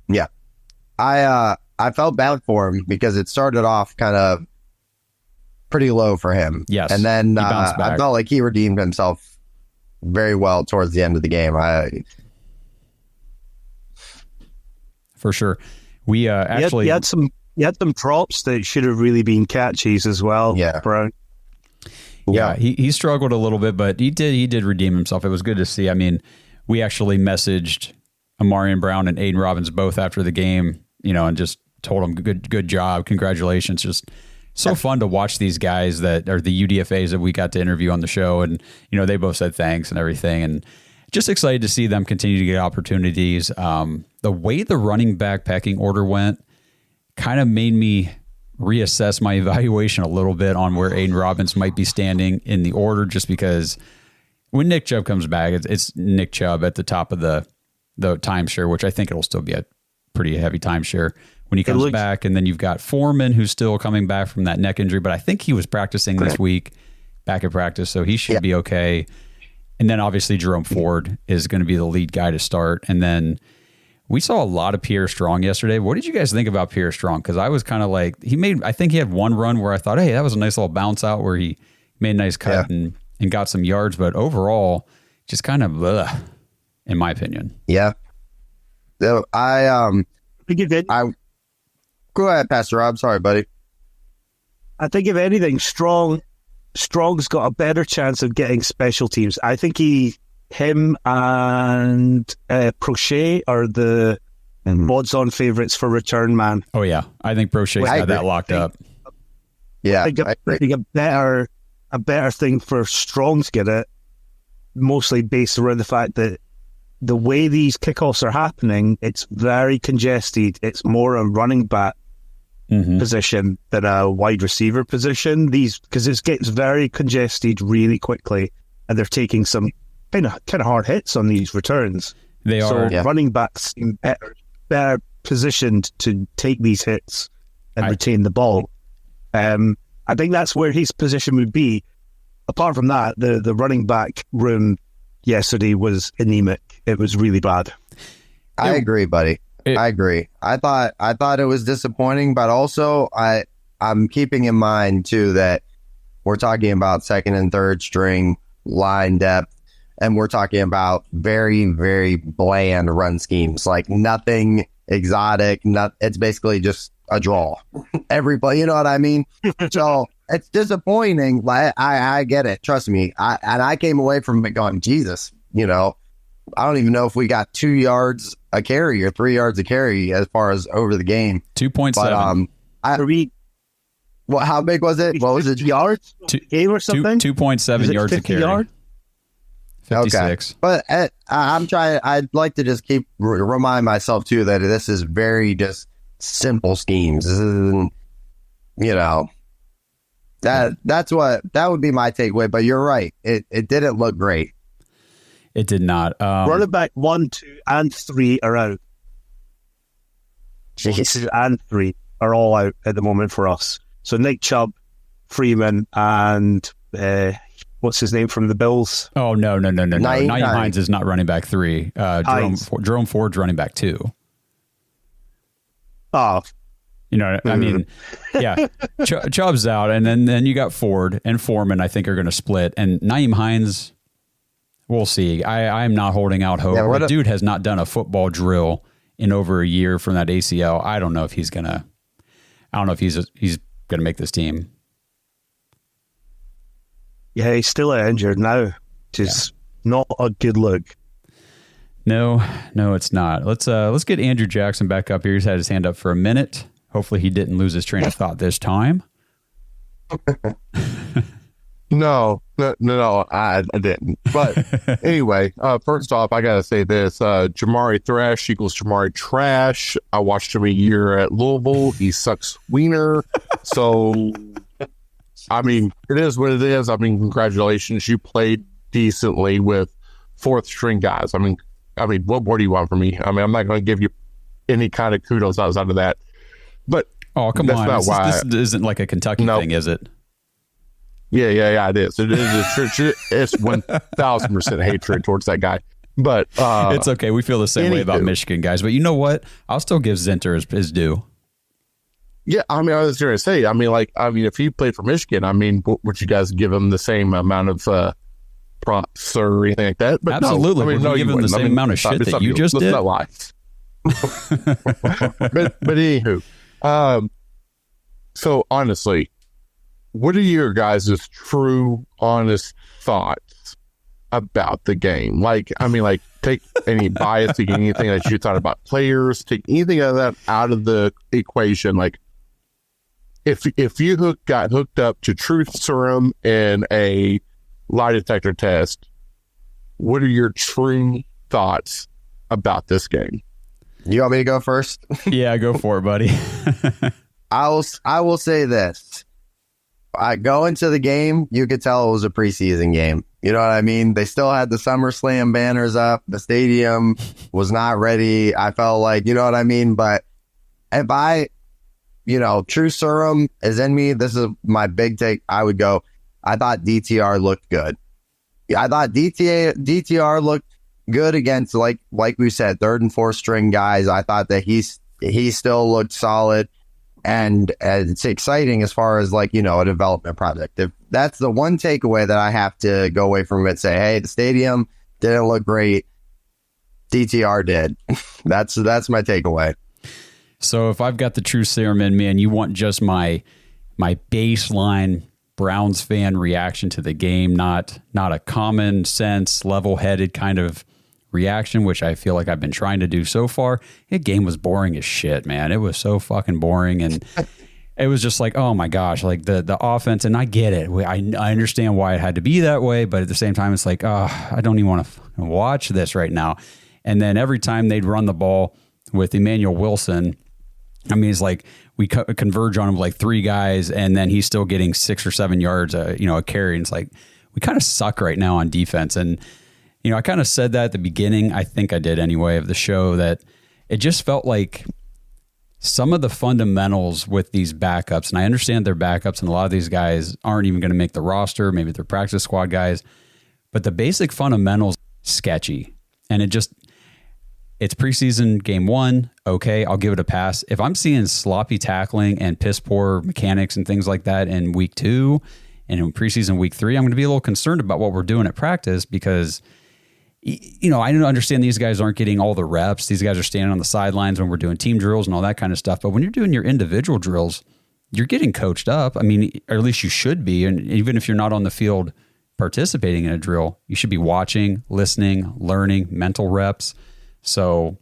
Yeah, I felt bad for him because it started off kind of pretty low for him. Yes, and then I felt like he redeemed himself very well towards the end of the game. For sure, we actually you had some props that should have really been catchies as well. Yeah, Brown. Yeah, he struggled a little bit, but he did redeem himself. It was good to see. I mean, we actually messaged Amarian Brown and Aiden Robbins both after the game, and just told them good job, congratulations. Just so fun to watch these guys that are the UDFAs that we got to interview on the show, and they both said thanks and everything, and just excited to see them continue to get opportunities. The way the running back pecking order went kind of made me reassess my evaluation a little bit on where Aiden Robbins might be standing in the order, just because when Nick Chubb comes back, it's Nick Chubb at the top of the timeshare, which I think it'll still be a pretty heavy timeshare when he comes back. And then you've got Foreman, who's still coming back from that neck injury, but I think he was practicing this week, back at practice, so he should be okay. And then obviously Jerome Ford is going to be the lead guy to start. And then we saw a lot of Pierre Strong yesterday. What did you guys think about Pierre Strong? Because I was kind of like, I think he had one run where I thought, hey, that was a nice little bounce out where he made a nice cut and got some yards. But overall, just kind of in my opinion. Yeah. So go ahead, Pastor Rob. Sorry, buddy. I think if anything, Strong's got a better chance of getting special teams. I think him and Prochet are the odds-on favorites for return man. Oh yeah, I think Prochet's got that locked up. Yeah, I think a better thing for Strong to get it, mostly based around the fact that the way these kickoffs are happening, it's very congested. It's more a running back position than a wide receiver position. Because it gets very congested really quickly, and they're taking some kind of hard hits on these returns. They are. So running backs seem better positioned to take these hits and retain the ball. I think that's where his position would be. Apart from that, the running back room yesterday was anemic. It was really bad. I agree, buddy. I agree. I thought it was disappointing, but also I'm keeping in mind too that we're talking about second and third string line depth. And we're talking about very, very bland run schemes, like nothing exotic. It's basically just a draw. Everybody, you know what I mean? So it's disappointing. I get it. Trust me. I came away from it going, Jesus, I don't even know if we got 2 yards a carry or 3 yards a carry as far as over the game. 2.7. How big was it? What was it? Yards? Game or something? 2.7 yards a carry. Yard? 56. Okay. But I'm trying. I'd like to just keep remind myself too that this is very just simple schemes. This isn't, that would be my takeaway. But you're right. It didn't look great. It did not. Running back 1, 2, and 3 are out. 1, 2, and 3 are all out at the moment for us. So Nick Chubb, Freeman, and what's his name from the Bills? Oh, no. Nyheim Hines is not running back 3. Jerome Ford's running back 2. Oh. I mean, yeah, Chubb's out, and then you got Ford and Foreman, I think, are going to split. And Nyheim Hines, we'll see. I'm not holding out hope. The dude has not done a football drill in over a year from that ACL. I don't know if he's going to make this team. Yeah, he's still injured now, which is not a good look. No, it's not. Let's get Andrew Jackson back up here. He's had his hand up for a minute. Hopefully he didn't lose his train of thought this time. No, I didn't. But anyway, first off, I got to say this. Jamari Thrash equals Jamari Trash. I watched him a year at Louisville. He sucks wiener. So, I mean, it is what it is. I mean, congratulations. You played decently with fourth string guys. I mean, what more do you want from me? I mean, I'm not going to give you any kind of kudos outside of that. But come on. This isn't like a Kentucky thing, is it? Yeah, it is. It's 1,000% hatred towards that guy. But it's okay. We feel the same way about Michigan guys. But you know what? I'll still give Zinter his due. Yeah, I mean, I was going to say, if he played for Michigan, would you guys give him the same amount of props or anything like that? But absolutely. No, we're give him the same amount of shit that you just did. Let's not lie. but anywho, so honestly, what are your guys' true, honest thoughts about the game? Take any bias, take anything that you thought about players, take anything of that out of the equation. Like, if you got hooked up to truth serum and a lie detector test, what are your true thoughts about this game? You want me to go first? Yeah, go for it, buddy. I will say this. I go into the game, you could tell it was a preseason game. You know what I mean? They still had the SummerSlam banners up. The stadium was not ready. I felt like, you know what I mean? But if true serum is in me, this is my big take. I would go, I thought DTR looked good. I thought DTR looked good against, like we said, third and fourth string guys. I thought that he still looked solid. And it's exciting as far as a development project. If that's the one takeaway that I have to go away from it, say, hey, the stadium didn't look great. DTR did. That's my takeaway. So if I've got the true serum in me and you want just my baseline Browns fan reaction to the game, not a common sense, level-headed kind of reaction, which I feel like I've been trying to do so far. The game was boring as shit, man. It was so fucking boring, and it was just like, oh my gosh, like the offense. And I get it. I understand why it had to be that way, but at the same time, it's like, I don't even want to watch this right now. And then every time they'd run the ball with Emmanuel Wilson, I mean, it's like we converge on him with like 3 guys, and then he's still getting 6 or 7 yards, a carry. And it's like, we kind of suck right now on defense. And I kind of said that at the beginning, I think I did anyway, of the show, that it just felt like some of the fundamentals with these backups, and I understand they're backups, and a lot of these guys aren't even going to make the roster. Maybe they're practice squad guys, but the basic fundamentals, sketchy. And it's preseason game 1. Okay, I'll give it a pass. If I'm seeing sloppy tackling and piss poor mechanics and things like that in week 2 and in preseason week 3, I'm going to be a little concerned about what we're doing at practice, because I don't understand these guys aren't getting all the reps. These guys are standing on the sidelines when we're doing team drills and all that kind of stuff. But when you're doing your individual drills, you're getting coached up. I mean, or at least you should be. And even if you're not on the field participating in a drill, you should be watching, listening, learning, mental reps. So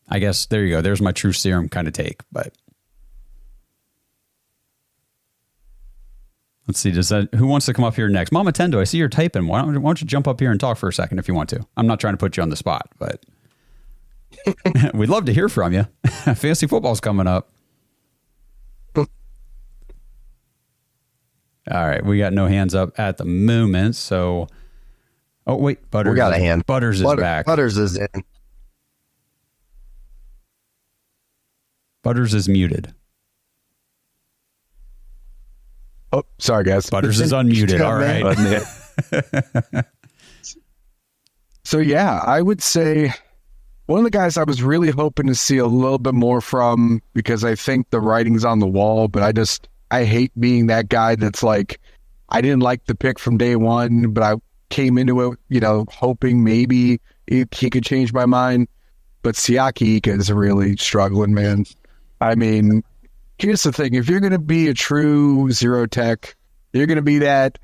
I guess there you go. There's my true serum kind of take. But let's see. Who wants to come up here next? Mama Tendo, I see you're typing. Why don't you jump up here and talk for a second if you want to? I'm not trying to put you on the spot, but We'd love to hear from you. Fantasy football's coming up. All right, we got no hands up at the moment, so... Oh, wait, Butters. We got a hand. Butters is back. Butters is in. Butters is muted. Oh, sorry, guys. Butters is unmuted. All right. So, yeah, I would say one of the guys I was really hoping to see a little bit more from, because I think the writing's on the wall, but I hate being that guy that's like, I didn't like the pick from day one, but I came into it, hoping maybe he could change my mind. But Siaki Ika is really struggling, man. I mean, here's the thing. If you're going to be a true zero tech, you're going to be that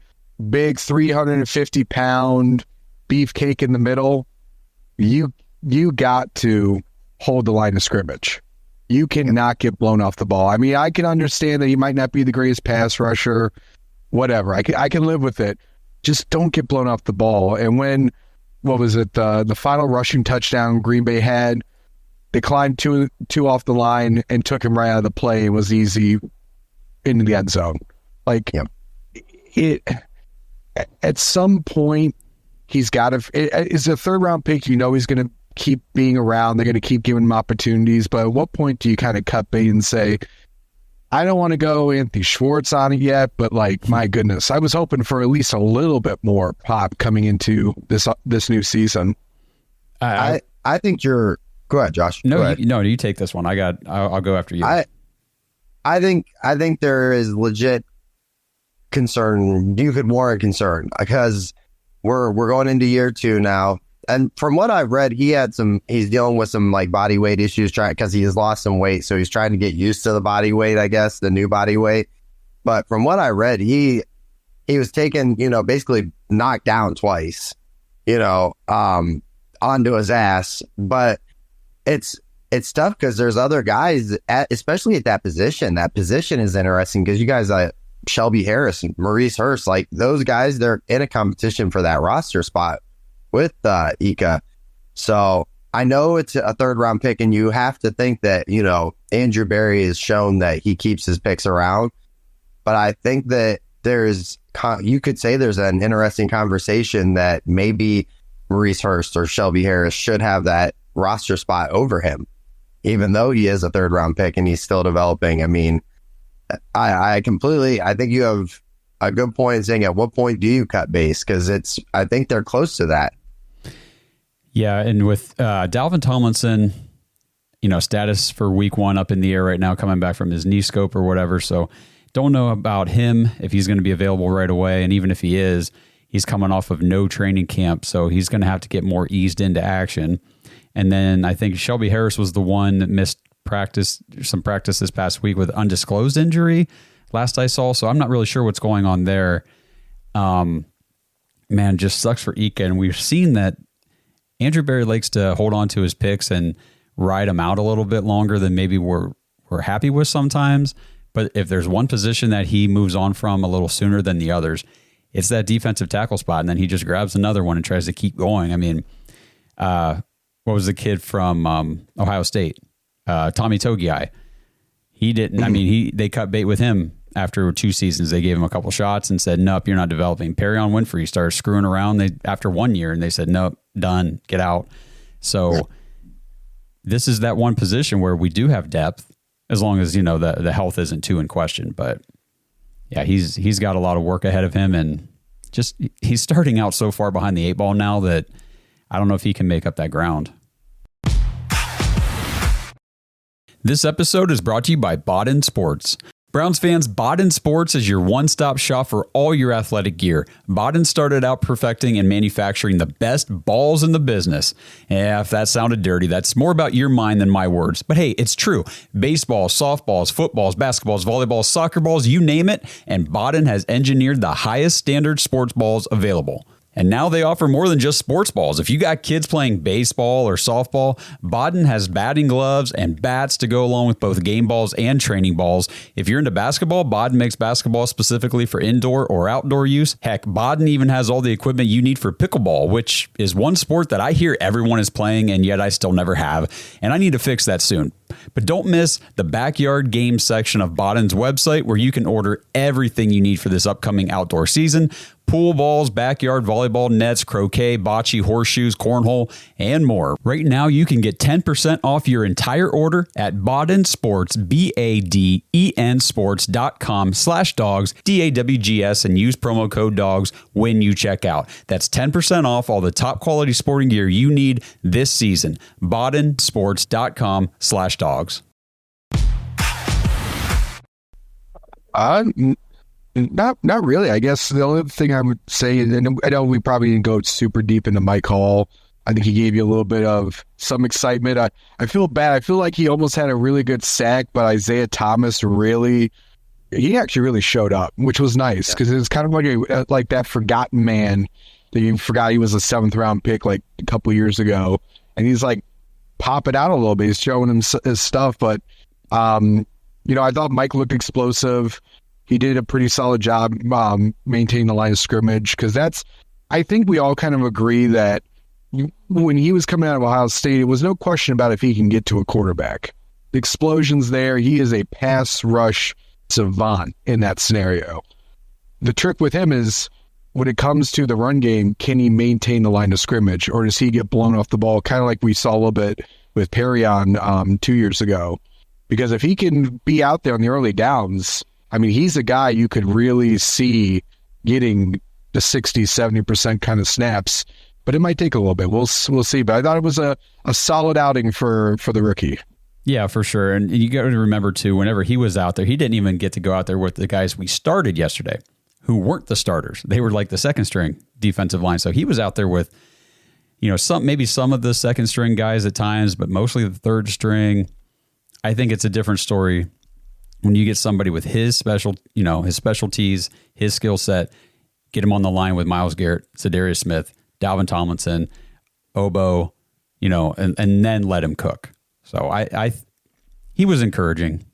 big 350-pound beefcake in the middle, you got to hold the line of scrimmage. You cannot get blown off the ball. I mean, I can understand that he might not be the greatest pass rusher, whatever. I can live with it. Just don't get blown off the ball. And when, the final rushing touchdown Green Bay had, they climbed two off the line and took him right out of the play. It was easy into the end zone. At some point, he's got to. It's a third-round pick. He's going to keep being around. They're going to keep giving him opportunities. But at what point do you kind of cut bait and say, I don't want to go Anthony Schwartz on it yet, but my goodness, I was hoping for at least a little bit more pop coming into this new season. I think you're. Go ahead, Josh. No, you take this one. I'll go after you. I think there is legit concern. You could warrant concern because we're going into year 2 now. And from what I've read, he's dealing with some body weight issues because he has lost some weight. So he's trying to get used to the body weight, I guess, the new body weight. But from what I read, he was taken, basically knocked down twice, onto his ass. But it's tough because there's other guys, especially at that position. That position is interesting because you guys, Shelby Harris and Maurice Hurst, those guys, they're in a competition for that roster spot with Ika. So I know it's a third-round pick, and you have to think that, Andrew Berry has shown that he keeps his picks around. But I think that you could say there's an interesting conversation that maybe Maurice Hurst or Shelby Harris should have that roster spot over him, even though he is a third-round pick and he's still developing. I mean, I think you have a good point in saying at what point do you cut base? Because I think they're close to that. Yeah, and with Dalvin Tomlinson, status for week 1 up in the air right now, coming back from his knee scope or whatever. So don't know about him, if he's going to be available right away. And even if he is, he's coming off of no training camp. So he's going to have to get more eased into action. And then I think Shelby Harris was the one that missed some practice this past week with undisclosed injury last I saw. So I'm not really sure what's going on there. Man, just sucks for Ika. And we've seen that Andrew Berry likes to hold on to his picks and ride them out a little bit longer than maybe we're happy with sometimes. But if there's one position that he moves on from a little sooner than the others, it's that defensive tackle spot. And then he just grabs another one and tries to keep going. I mean, what was the kid from Ohio State? Tommy Togiai. He didn't. I mean, they cut bait with him after 2 seasons. They gave him a couple shots and said, nope, you're not developing. Perrion Winfrey started screwing around after 1 year, and they said, nope, done, get out. So this is that one position where we do have depth, as long as, the health isn't too in question. But yeah, he's got a lot of work ahead of him, and just he's starting out so far behind the 8 ball now that I don't know if he can make up that ground. This episode is brought to you by Bodden Sports. Browns fans, Bodden Sports is your one-stop shop for all your athletic gear. Bodden started out perfecting and manufacturing the best balls in the business. Yeah, if that sounded dirty, that's more about your mind than my words. But hey, it's true. Baseballs, softballs, footballs, basketballs, volleyballs, soccer balls, you name it, and Bodden has engineered the highest standard sports balls available. And now they offer more than just sports balls. If you got kids playing baseball or softball, Baden has batting gloves and bats to go along with both game balls and training balls. If you're into basketball, Baden makes basketball specifically for indoor or outdoor use. Heck, Baden even has all the equipment you need for pickleball, which is one sport that I hear everyone is playing and yet I still never have. And I need to fix that soon. But don't miss the backyard games section of Baden's website where you can order everything you need for this upcoming outdoor season. Pool balls, backyard volleyball nets, croquet, bocce, horseshoes, cornhole, and more. Right now, you can get 10% off your entire order at Baden Sports, BADEN sports.com/dogs, DAWGS, and use promo code DOGS when you check out. That's 10% off all the top quality sporting gear you need this season. BadenSports.com/dogs. Not really. I guess the only thing I would say, and I know we probably didn't go super deep into Mike Hall. I think he gave you a little bit of some excitement. I feel bad. I feel like he almost had a really good sack, but Isaiah Thomas he actually really showed up, which was nice because it was kind of like that forgotten man that you forgot he was a 7th round pick like a couple of years ago, and he's like popping out a little bit. He's showing him his stuff, but I thought Mike looked explosive. He did a pretty solid job maintaining the line of scrimmage because I think we all kind of agree that when he was coming out of Ohio State, it was no question about if he can get to a quarterback. The explosion's there. He is a pass rush savant in that scenario. The trick with him is when it comes to the run game, can he maintain the line of scrimmage or does he get blown off the ball? Kind of like we saw a little bit with Perrion 2 years ago. Because if he can be out there on the early downs, I mean, he's a guy you could really see getting the 60, 70% kind of snaps, but it might take a little bit. We'll see. But I thought it was a solid outing for the rookie. Yeah, for sure. And you got to remember, too, whenever he was out there, he didn't even get to go out there with the guys we started yesterday who weren't the starters. They were like the second string defensive line. So he was out there with, maybe some of the second string guys at times, but mostly the third string. I think it's a different story when you get somebody with his specialties, his skill set, get him on the line with Myles Garrett, Zadarius Smith, Dalvin Tomlinson, Obo, and then let him cook. So he was encouraging.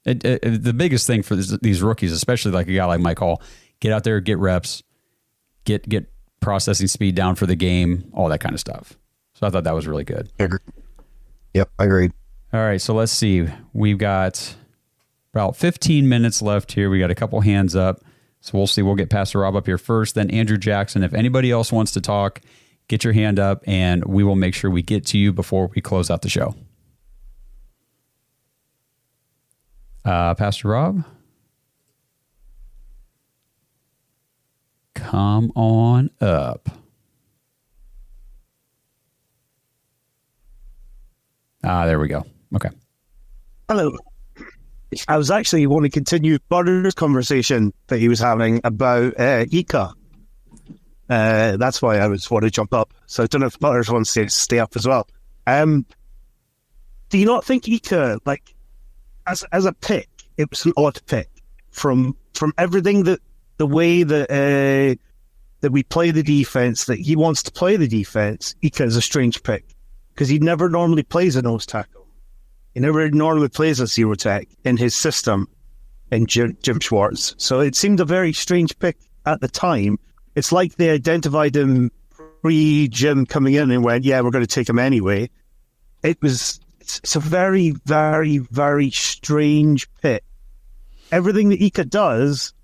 The biggest thing for these rookies, especially like a guy like Mike Hall, get out there, get reps, get processing speed down for the game, all that kind of stuff. So I thought that was really good. Yep, agreed. All right, so let's see. We've got about 15 minutes left here. We got a couple hands up. So we'll see. We'll get Pastor Rob up here first, then Andrew Jackson. If anybody else wants to talk, get your hand up, and we will make sure we get to you before we close out the show. Pastor Rob? Come on up. There we go. Okay. Hello. I was actually want to continue Butter's conversation that he was having about Ika. That's why I want to jump up. So I don't know if Butters wants to stay up as well. Do you not think Ika, like, as a pick, it was an odd pick from everything that the way that we play the defense, that he wants to play the defense? Ika is a strange pick because he never normally plays a nose tackle. He never normally plays a zero tech in his system in Jim Schwartz. So it seemed a very strange pick at the time. It's like they identified him pre-Jim coming in and went, yeah, we're going to take him anyway. It's a very, very, very strange pick. Everything that Ika does,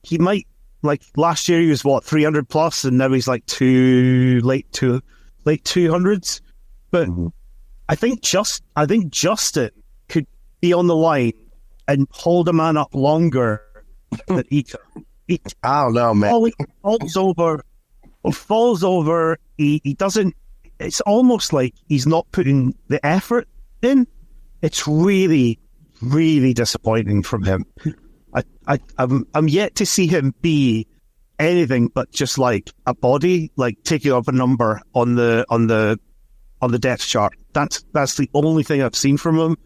he might, like last year he was 300 plus and now he's like late 200s. But I think Justin could be on the line and hold a man up longer than Ika. I don't know, man. He falls over. He doesn't. It's almost like he's not putting the effort in. It's really, really disappointing from him. I'm yet to see him be anything but just like a body, like taking up a number on the depth chart. That's the only thing I've seen from him,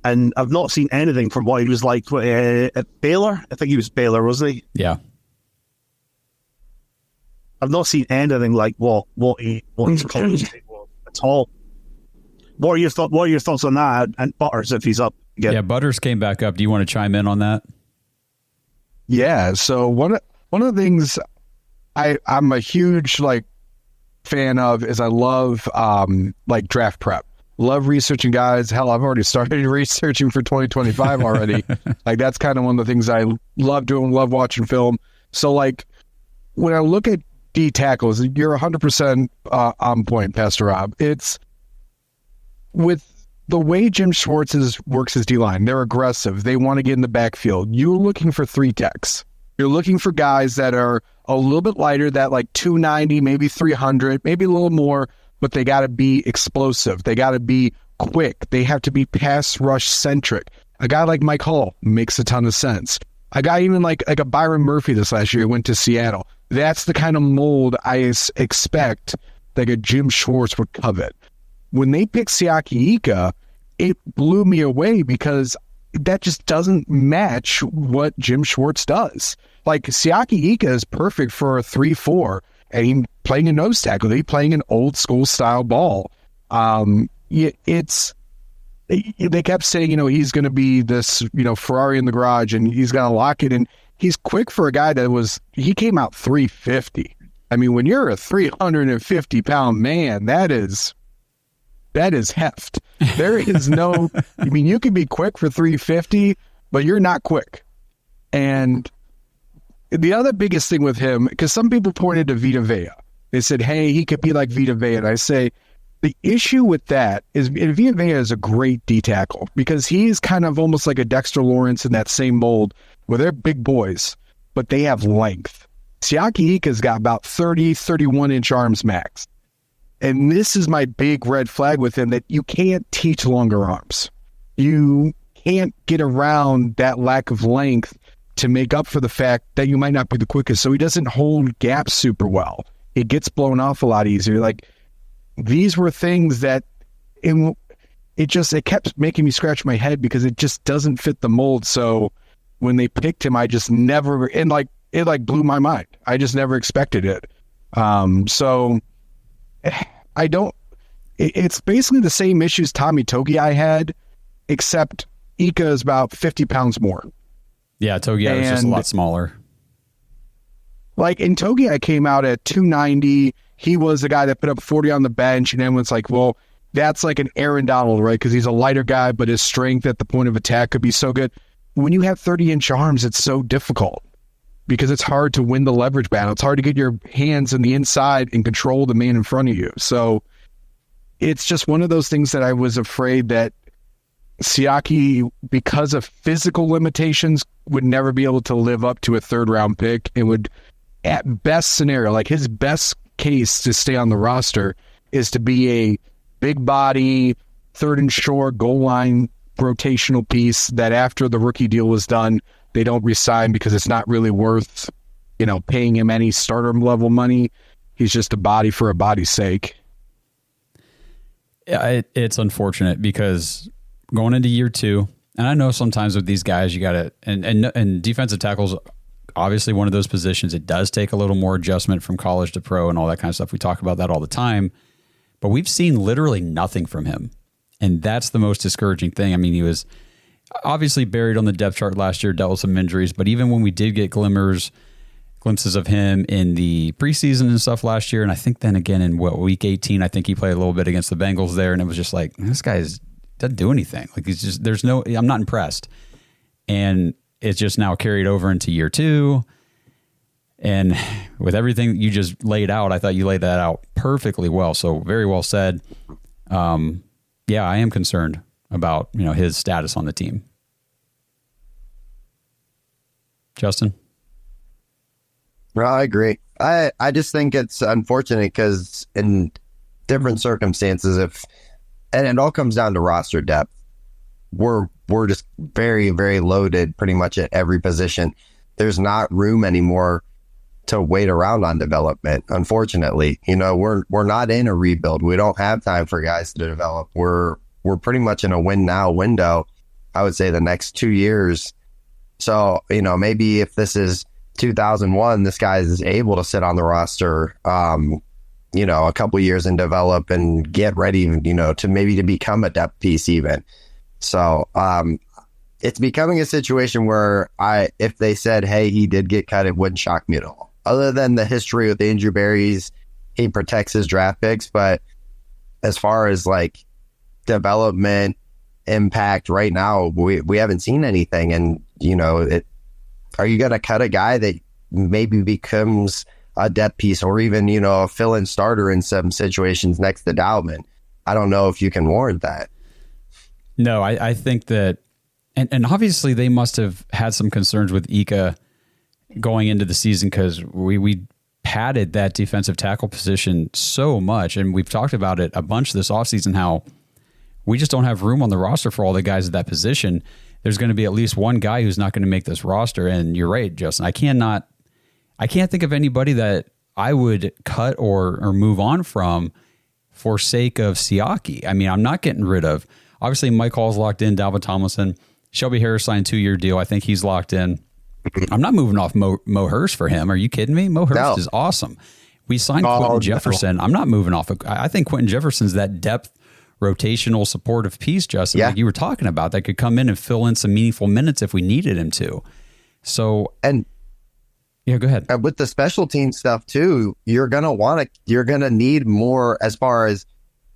and I've not seen anything from what he was like at Baylor. I think he was Baylor, wasn't he? Yeah. I've not seen anything like what his college tape was at all. What are your thoughts on that? And Butters, if he's up again. Yeah, Butters came back up. Do you want to chime in on that? Yeah. So one of the things I'm a huge fan of is I love draft prep. Love researching guys. Hell, I've already started researching for 2025 already. That's kind of one of the things I love doing. Love watching film. So when I look at D tackles, you're 100% on point, Pastor Rob. It's with the way Jim Schwartz works his D-line. They're aggressive. They want to get in the backfield. You're looking for 3 techs. You're looking for guys that are a little bit lighter, that 290, maybe 300, maybe a little more, but they got to be explosive. They got to be quick. They have to be pass rush centric. A guy like Mike Hall makes a ton of sense. A guy even like a Byron Murphy this last year went to Seattle. That's the kind of mold I expect a Jim Schwartz would covet. When they picked Siaki Ika, it blew me away because that just doesn't match what Jim Schwartz does. Siaki Ika is perfect for a 3-4, and he's playing a nose tackle. He's playing an old school style ball. They kept saying, he's going to be this, Ferrari in the garage, and he's going to lock it. And he's quick for a guy he came out 350. I mean, when you're a 350-pound man, that is heft. There is no, you can be quick for 350, but you're not quick. And the other biggest thing with him, because some people pointed to Vita Vea. They said, hey, he could be like Vita Vea. And I say, the issue with that is Vita Vea is a great D tackle because he's kind of almost like a Dexter Lawrence in that same mold where they're big boys, but they have length. Siaki Ika's got about 30, 31-inch arms max. And this is my big red flag with him, that you can't teach longer arms. You can't get around that lack of length to make up for the fact that you might not be the quickest. So he doesn't hold gaps super well. It gets blown off a lot easier. These were things that it kept making me scratch my head because it just doesn't fit the mold. So when they picked him, I just never, and it blew my mind. I just never expected it. So I don't, it's basically the same issues Tommy Togiai had, except Ika is about 50 pounds more. Yeah, Togiai was just a lot smaller. And Togiai came out at 290. He was the guy that put up 40 on the bench, and everyone's like, well, that's like an Aaron Donald, right? Because he's a lighter guy, but his strength at the point of attack could be so good. When you have 30-inch arms, it's so difficult because it's hard to win the leverage battle. It's hard to get your hands in the inside and control the man in front of you. So it's just one of those things that I was afraid that Siaki, because of physical limitations, would never be able to live up to a 3rd-round pick. It would, at best scenario, his best case to stay on the roster is to be a big body, 3rd and short, goal line rotational piece that after the rookie deal was done, they don't resign because it's not really worth, paying him any starter level money. He's just a body for a body's sake. Yeah, it's unfortunate because going into year 2, and I know sometimes with these guys, you got to, and defensive tackles, obviously one of those positions, it does take a little more adjustment from college to pro and all that kind of stuff. We talk about that all the time, but we've seen literally nothing from him. And that's the most discouraging thing. I mean, he was obviously buried on the depth chart last year, dealt with some injuries, but even when we did get glimpses of him in the preseason and stuff last year, and I think then again in week 18, I think he played a little bit against the Bengals there, and it was just like, this guy doesn't do anything. He's just, I'm not impressed. And it's just now carried over into year 2. And with everything you just laid out, I thought you laid that out perfectly well. So very well said. Yeah, I am concerned about, his status on the team. Justin? No, I agree. I just think it's unfortunate because in different circumstances, and it all comes down to roster depth. We're just very, very loaded pretty much at every position. There's not room anymore to wait around on development. Unfortunately, we're not in a rebuild. We don't have time for guys to develop. We're pretty much in a win now window. I would say the next 2 years. So, maybe if this is 2001, this guy is able to sit on the roster, a couple years and develop and get ready, to become a depth piece even. So it's becoming a situation where if they said, hey, he did get cut, it wouldn't shock me at all. Other than the history with the injury berries, he protects his draft picks. But as far as like development impact right now, we haven't seen anything. And, are you going to cut a guy that maybe becomes a depth piece or even, a fill-in starter in some situations next to Dalvin? I don't know if you can warrant that. No, I think that, and obviously they must have had some concerns with Ika going into the season because we padded that defensive tackle position so much. And we've talked about it a bunch this offseason, how we just don't have room on the roster for all the guys at that position. There's going to be at least one guy who's not going to make this roster. And you're right, Justin. I can't think of anybody that I would cut or move on from for sake of Siaki. I mean, I'm not getting rid of. Obviously, Mike Hall's locked in. Dalvin Tomlinson, Shelby Harris signed 2-year deal. I think he's locked in. I'm not moving off Mo Hurst for him. Are you kidding me? Mo Hurst is awesome. We signed Quentin Jefferson. I'm not moving off. I think Quentin Jefferson's that depth, rotational, supportive piece, Justin, like you were talking about, that could come in and fill in some meaningful minutes if we needed him to. So, yeah, go ahead. And with the special team stuff too, you're gonna need more as far as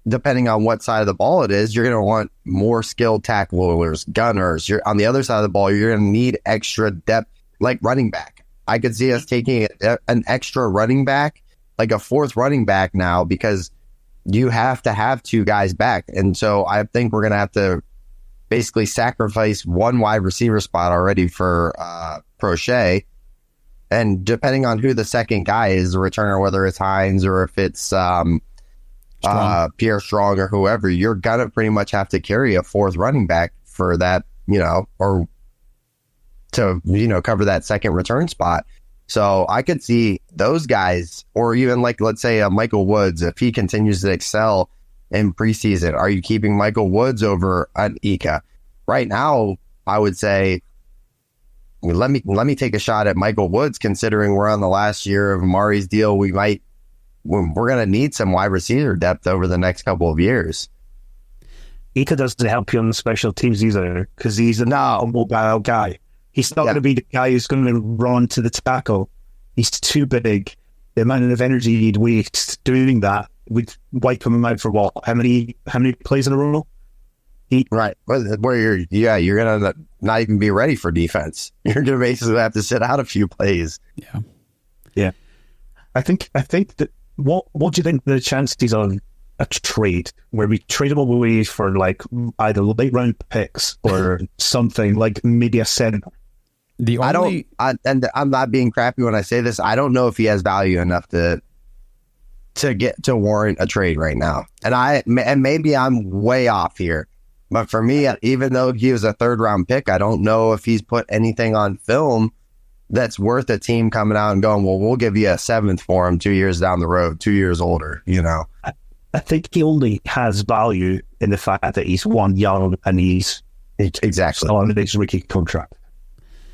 depending on what side of the ball it is. You're gonna want more skilled tacklers, gunners. You're on the other side of the ball. You're gonna need extra depth, like running back. I could see us taking an extra running back, like a fourth running back now, because you have to have two guys back. And so I think we're gonna have to basically sacrifice one wide receiver spot already for Prochet. And depending on who the second guy is, the returner, whether it's Hines or if it's Pierre Strong or whoever, you're going to pretty much have to carry a fourth running back for that, or to, cover that second return spot. So I could see those guys, or even like, let's say Michael Woods, if he continues to excel in preseason, are you keeping Michael Woods over an Ika? Right now, I would say, let me take a shot at Michael Woods, considering we're on the last year of Amari's deal. We're going to need some wide receiver depth over the next couple of years. Ika doesn't help you on the special teams either, because he's a mobile guy. He's not going to be the guy who's going to run to the tackle. He's too big. The amount of energy he'd waste doing that would wipe him out for what? How many plays in a row? Right. Where you're going to not even be ready for defense. You're going to basically have to sit out a few plays. Yeah. Yeah. I think that what do you think the chances of a trade where we trade him away for like either late round picks or something like maybe a center? I'm not being crappy when I say this. I don't know if he has value enough to get to warrant a trade right now. And maybe I'm way off here. But for me, even though he was a third round pick, I don't know if he's put anything on film that's worth a team coming out and going, well, we'll give you a seventh for him 2 years down the road, 2 years older, I think he only has value in the fact that he's young and he's exactly on his rookie contract.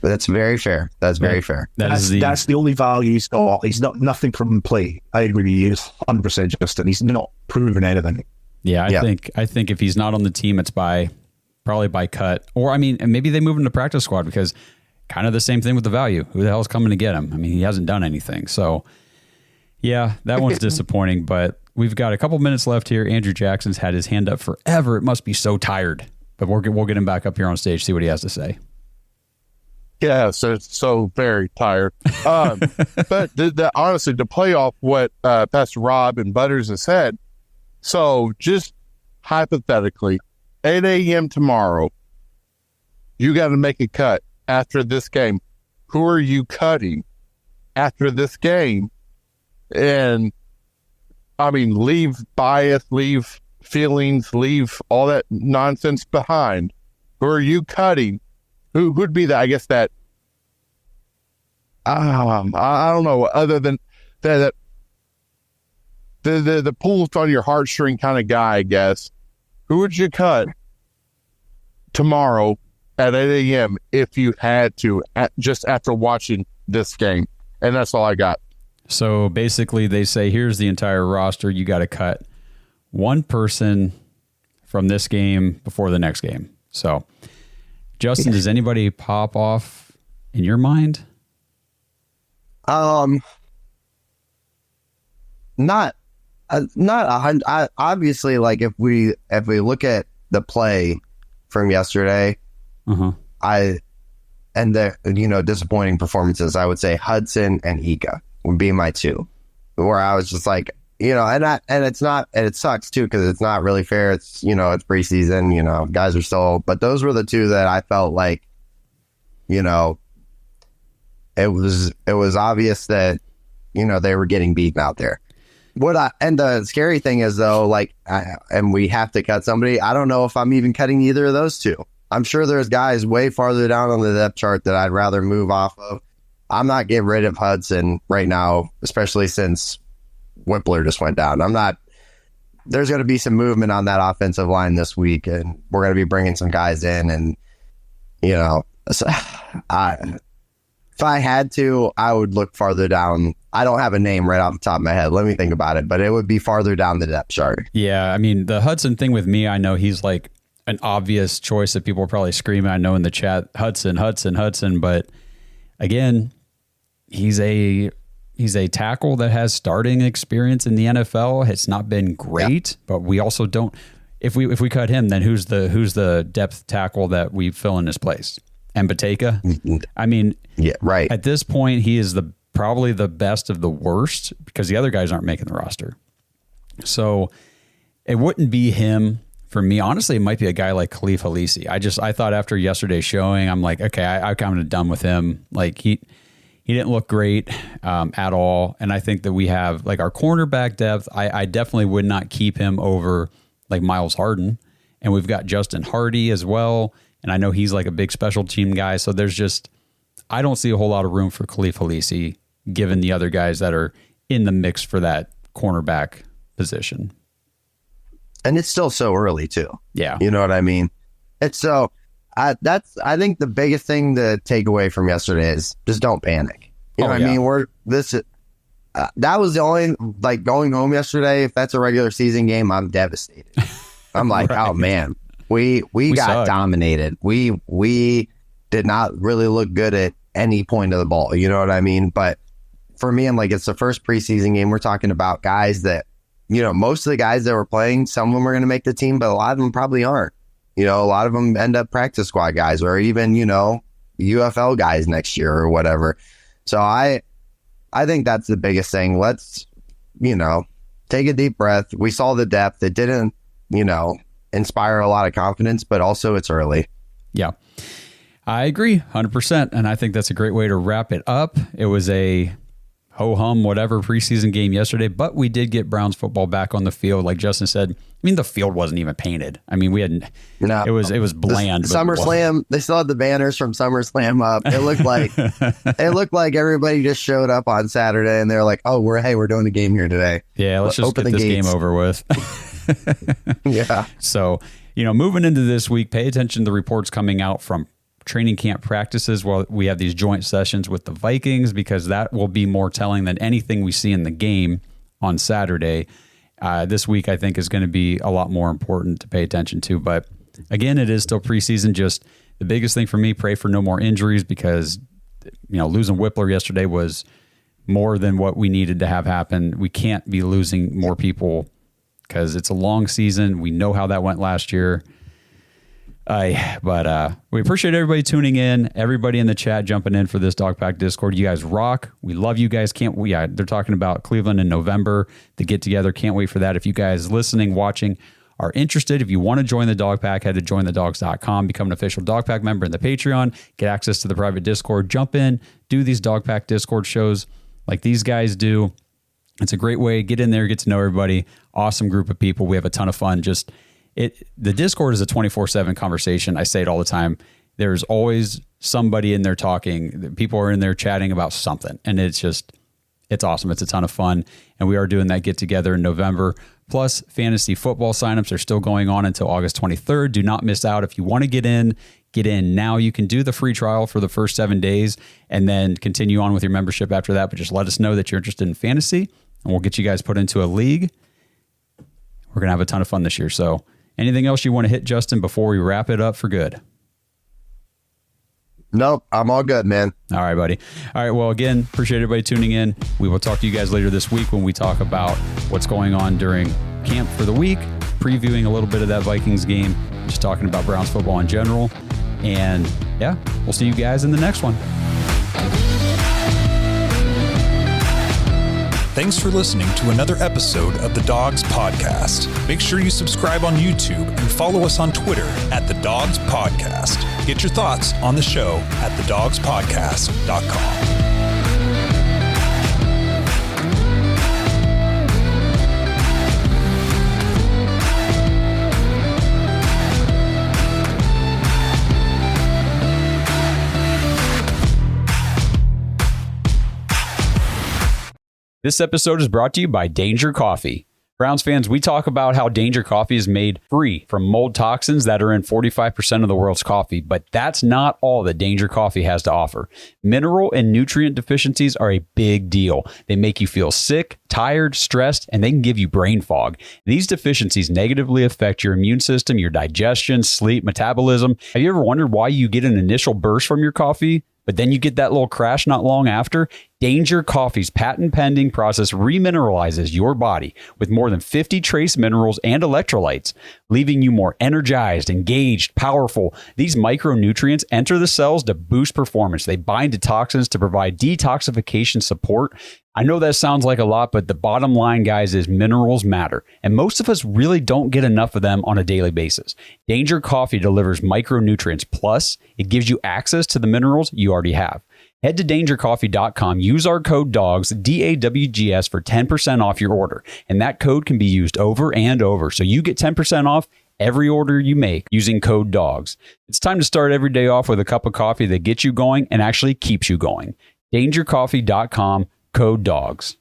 That's very fair. That's very fair. That's the only value he's got. He's not nothing from play. I agree with you 100%, Justin. He's not proven anything. Yeah, I think if he's not on the team, it's probably by cut. Or, maybe they move him to practice squad, because kind of the same thing with the value. Who the hell's coming to get him? He hasn't done anything. So, yeah, that one's disappointing. But we've got a couple minutes left here. Andrew Jackson's had his hand up forever. It must be so tired. But we'll get him back up here on stage, see what he has to say. Yeah, so very tired. But honestly, to play off what Pastor Rob and Butters has said, so just hypothetically, 8 a.m. tomorrow, you got to make a cut after this game. Who are you cutting after this game? And, leave bias, leave feelings, leave all that nonsense behind. Who are you cutting? Who would be that? I guess that, I don't know, other than that the pulls on your heartstring kind of guy, I guess. Who would you cut tomorrow at 8 a.m. if you had to, just after watching this game. And that's all I got. So basically they say, here's the entire roster. You got to cut one person from this game before the next game. So, Justin, does anybody pop off in your mind? Not obviously, like if we look at the play from yesterday, and the disappointing performances, I would say Hudson and Ika would be my two, where I was just like, and it sucks too because it's not really fair. It's it's preseason, guys are still, but those were the two that I felt like, it was obvious that they were getting beaten out there. And the scary thing is though, and we have to cut somebody. I don't know if I'm even cutting either of those two. I'm sure there's guys way farther down on the depth chart that I'd rather move off of. I'm not getting rid of Hudson right now, especially since Whippler just went down. There's going to be some movement on that offensive line this week, and we're going to be bringing some guys in. And, if I had to, I would look farther down. I don't have a name right off the top of my head. Let me think about it, but it would be farther down the depth chart. Yeah. I mean, the Hudson thing with me, I know he's like an obvious choice that people are probably screaming. I know in the chat, Hudson. But again, he's a tackle that has starting experience in the NFL. It's not been great, but we also don't. If we cut him, then who's the depth tackle that we fill in his place? Mbateka? I mean, yeah, right. At this point, he is probably the best of the worst because the other guys aren't making the roster. So it wouldn't be him for me. Honestly, it might be a guy like Khalif Halisi. I thought after yesterday's showing, I'm like, okay, I'm kind of done with him. Like he didn't look great at all. And I think that we have like our cornerback depth. I definitely would not keep him over like Miles Harden. And we've got Justin Hardy as well. And I know he's like a big special team guy. So I don't see a whole lot of room for Khalif Halisi given the other guys that are in the mix for that cornerback position. And it's still so early too. Yeah. You know what I mean? It's so, I think the biggest thing to take away from yesterday is just don't panic. You know what I mean? That was the only, like going home yesterday. If that's a regular season game, I'm devastated. I'm like, right. Oh man, we got sucked. Dominated. We did not really look good at any point of the ball. You know what I mean? But for me, I'm like, it's the first preseason game. We're talking about guys that, most of the guys that were playing, some of them are going to make the team, but a lot of them probably aren't. A lot of them end up practice squad guys or even, UFL guys next year or whatever. So I think that's the biggest thing. Let's, take a deep breath. We saw the depth. It didn't, inspire a lot of confidence, but also it's early. Yeah, I agree 100%. And I think that's a great way to wrap it up. It was a ho-hum, whatever preseason game yesterday, but we did get Browns football back on the field. Like Justin said, I mean, the field wasn't even painted. I mean, it was bland. SummerSlam, they still had the banners from SummerSlam up. It looked like everybody just showed up on Saturday and they're like, oh, we're doing the game here today. Yeah, let's just get this game over with. Yeah. So, moving into this week, pay attention to the reports coming out from training camp practices while we have these joint sessions with the Vikings, because that will be more telling than anything we see in the game on Saturday. This week, I think, is going to be a lot more important to pay attention to. But again, it is still preseason. Just the biggest thing for me, pray for no more injuries, because losing Whippler yesterday was more than what we needed to have happen. We can't be losing more people because it's a long season. We know how that went last year. But we appreciate everybody tuning in, everybody in the chat jumping in for this Dog Pack Discord. You guys rock. We love you guys. They're talking about Cleveland in November, the get together. Can't wait for that. If you guys listening, watching are interested, if you want to join the Dog Pack, head to jointhedogs.com, become an official Dog Pack member in the Patreon, get access to the private Discord, jump in, do these Dog Pack Discord shows like these guys do. It's a great way. Get in there, get to know everybody. Awesome group of people. We have a ton of fun. The Discord is a 24/7 conversation. I say it all the time. There's always somebody in there talking. People are in there chatting about something, and it's awesome. It's a ton of fun, and we are doing that get together in November. Plus, fantasy football signups are still going on until August 23rd. Do not miss out. If you want to get in, get in now. You can do the free trial for the first 7 days and then continue on with your membership after that. But just let us know that you're interested in fantasy, and we'll get you guys put into a league. We're going to have a ton of fun this year. So anything else you want to hit, Justin, before we wrap it up for good? Nope, I'm all good, man. All right, buddy. All right, well, again, appreciate everybody tuning in. We will talk to you guys later this week when we talk about what's going on during camp for the week, previewing a little bit of that Vikings game, just talking about Browns football in general. And yeah, we'll see you guys in the next one. Thanks for listening to another episode of the Dogs Podcast. Make sure you subscribe on YouTube and follow us on Twitter at the Dogs Podcast. Get your thoughts on the show at thedogspodcast.com. This episode is brought to you by Danger Coffee. Browns fans, we talk about how Danger Coffee is made free from mold toxins that are in 45% of the world's coffee, but that's not all that Danger Coffee has to offer. Mineral and nutrient deficiencies are a big deal. They make you feel sick, tired, stressed, and they can give you brain fog. These deficiencies negatively affect your immune system, your digestion, sleep, metabolism. Have you ever wondered why you get an initial burst from your coffee, but then you get that little crash not long after? Danger Coffee's patent-pending process remineralizes your body with more than 50 trace minerals and electrolytes, leaving you more energized, engaged, powerful. These micronutrients enter the cells to boost performance. They bind to toxins to provide detoxification support. I know that sounds like a lot, but the bottom line, guys, is minerals matter, and most of us really don't get enough of them on a daily basis. Danger Coffee delivers micronutrients, plus it gives you access to the minerals you already have. Head to dangercoffee.com, use our code DAWGS, DAWGS, for 10% off your order, and that code can be used over and over, so you get 10% off every order you make using code DAWGS. It's time to start every day off with a cup of coffee that gets you going and actually keeps you going. dangercoffee.com, code DAWGS.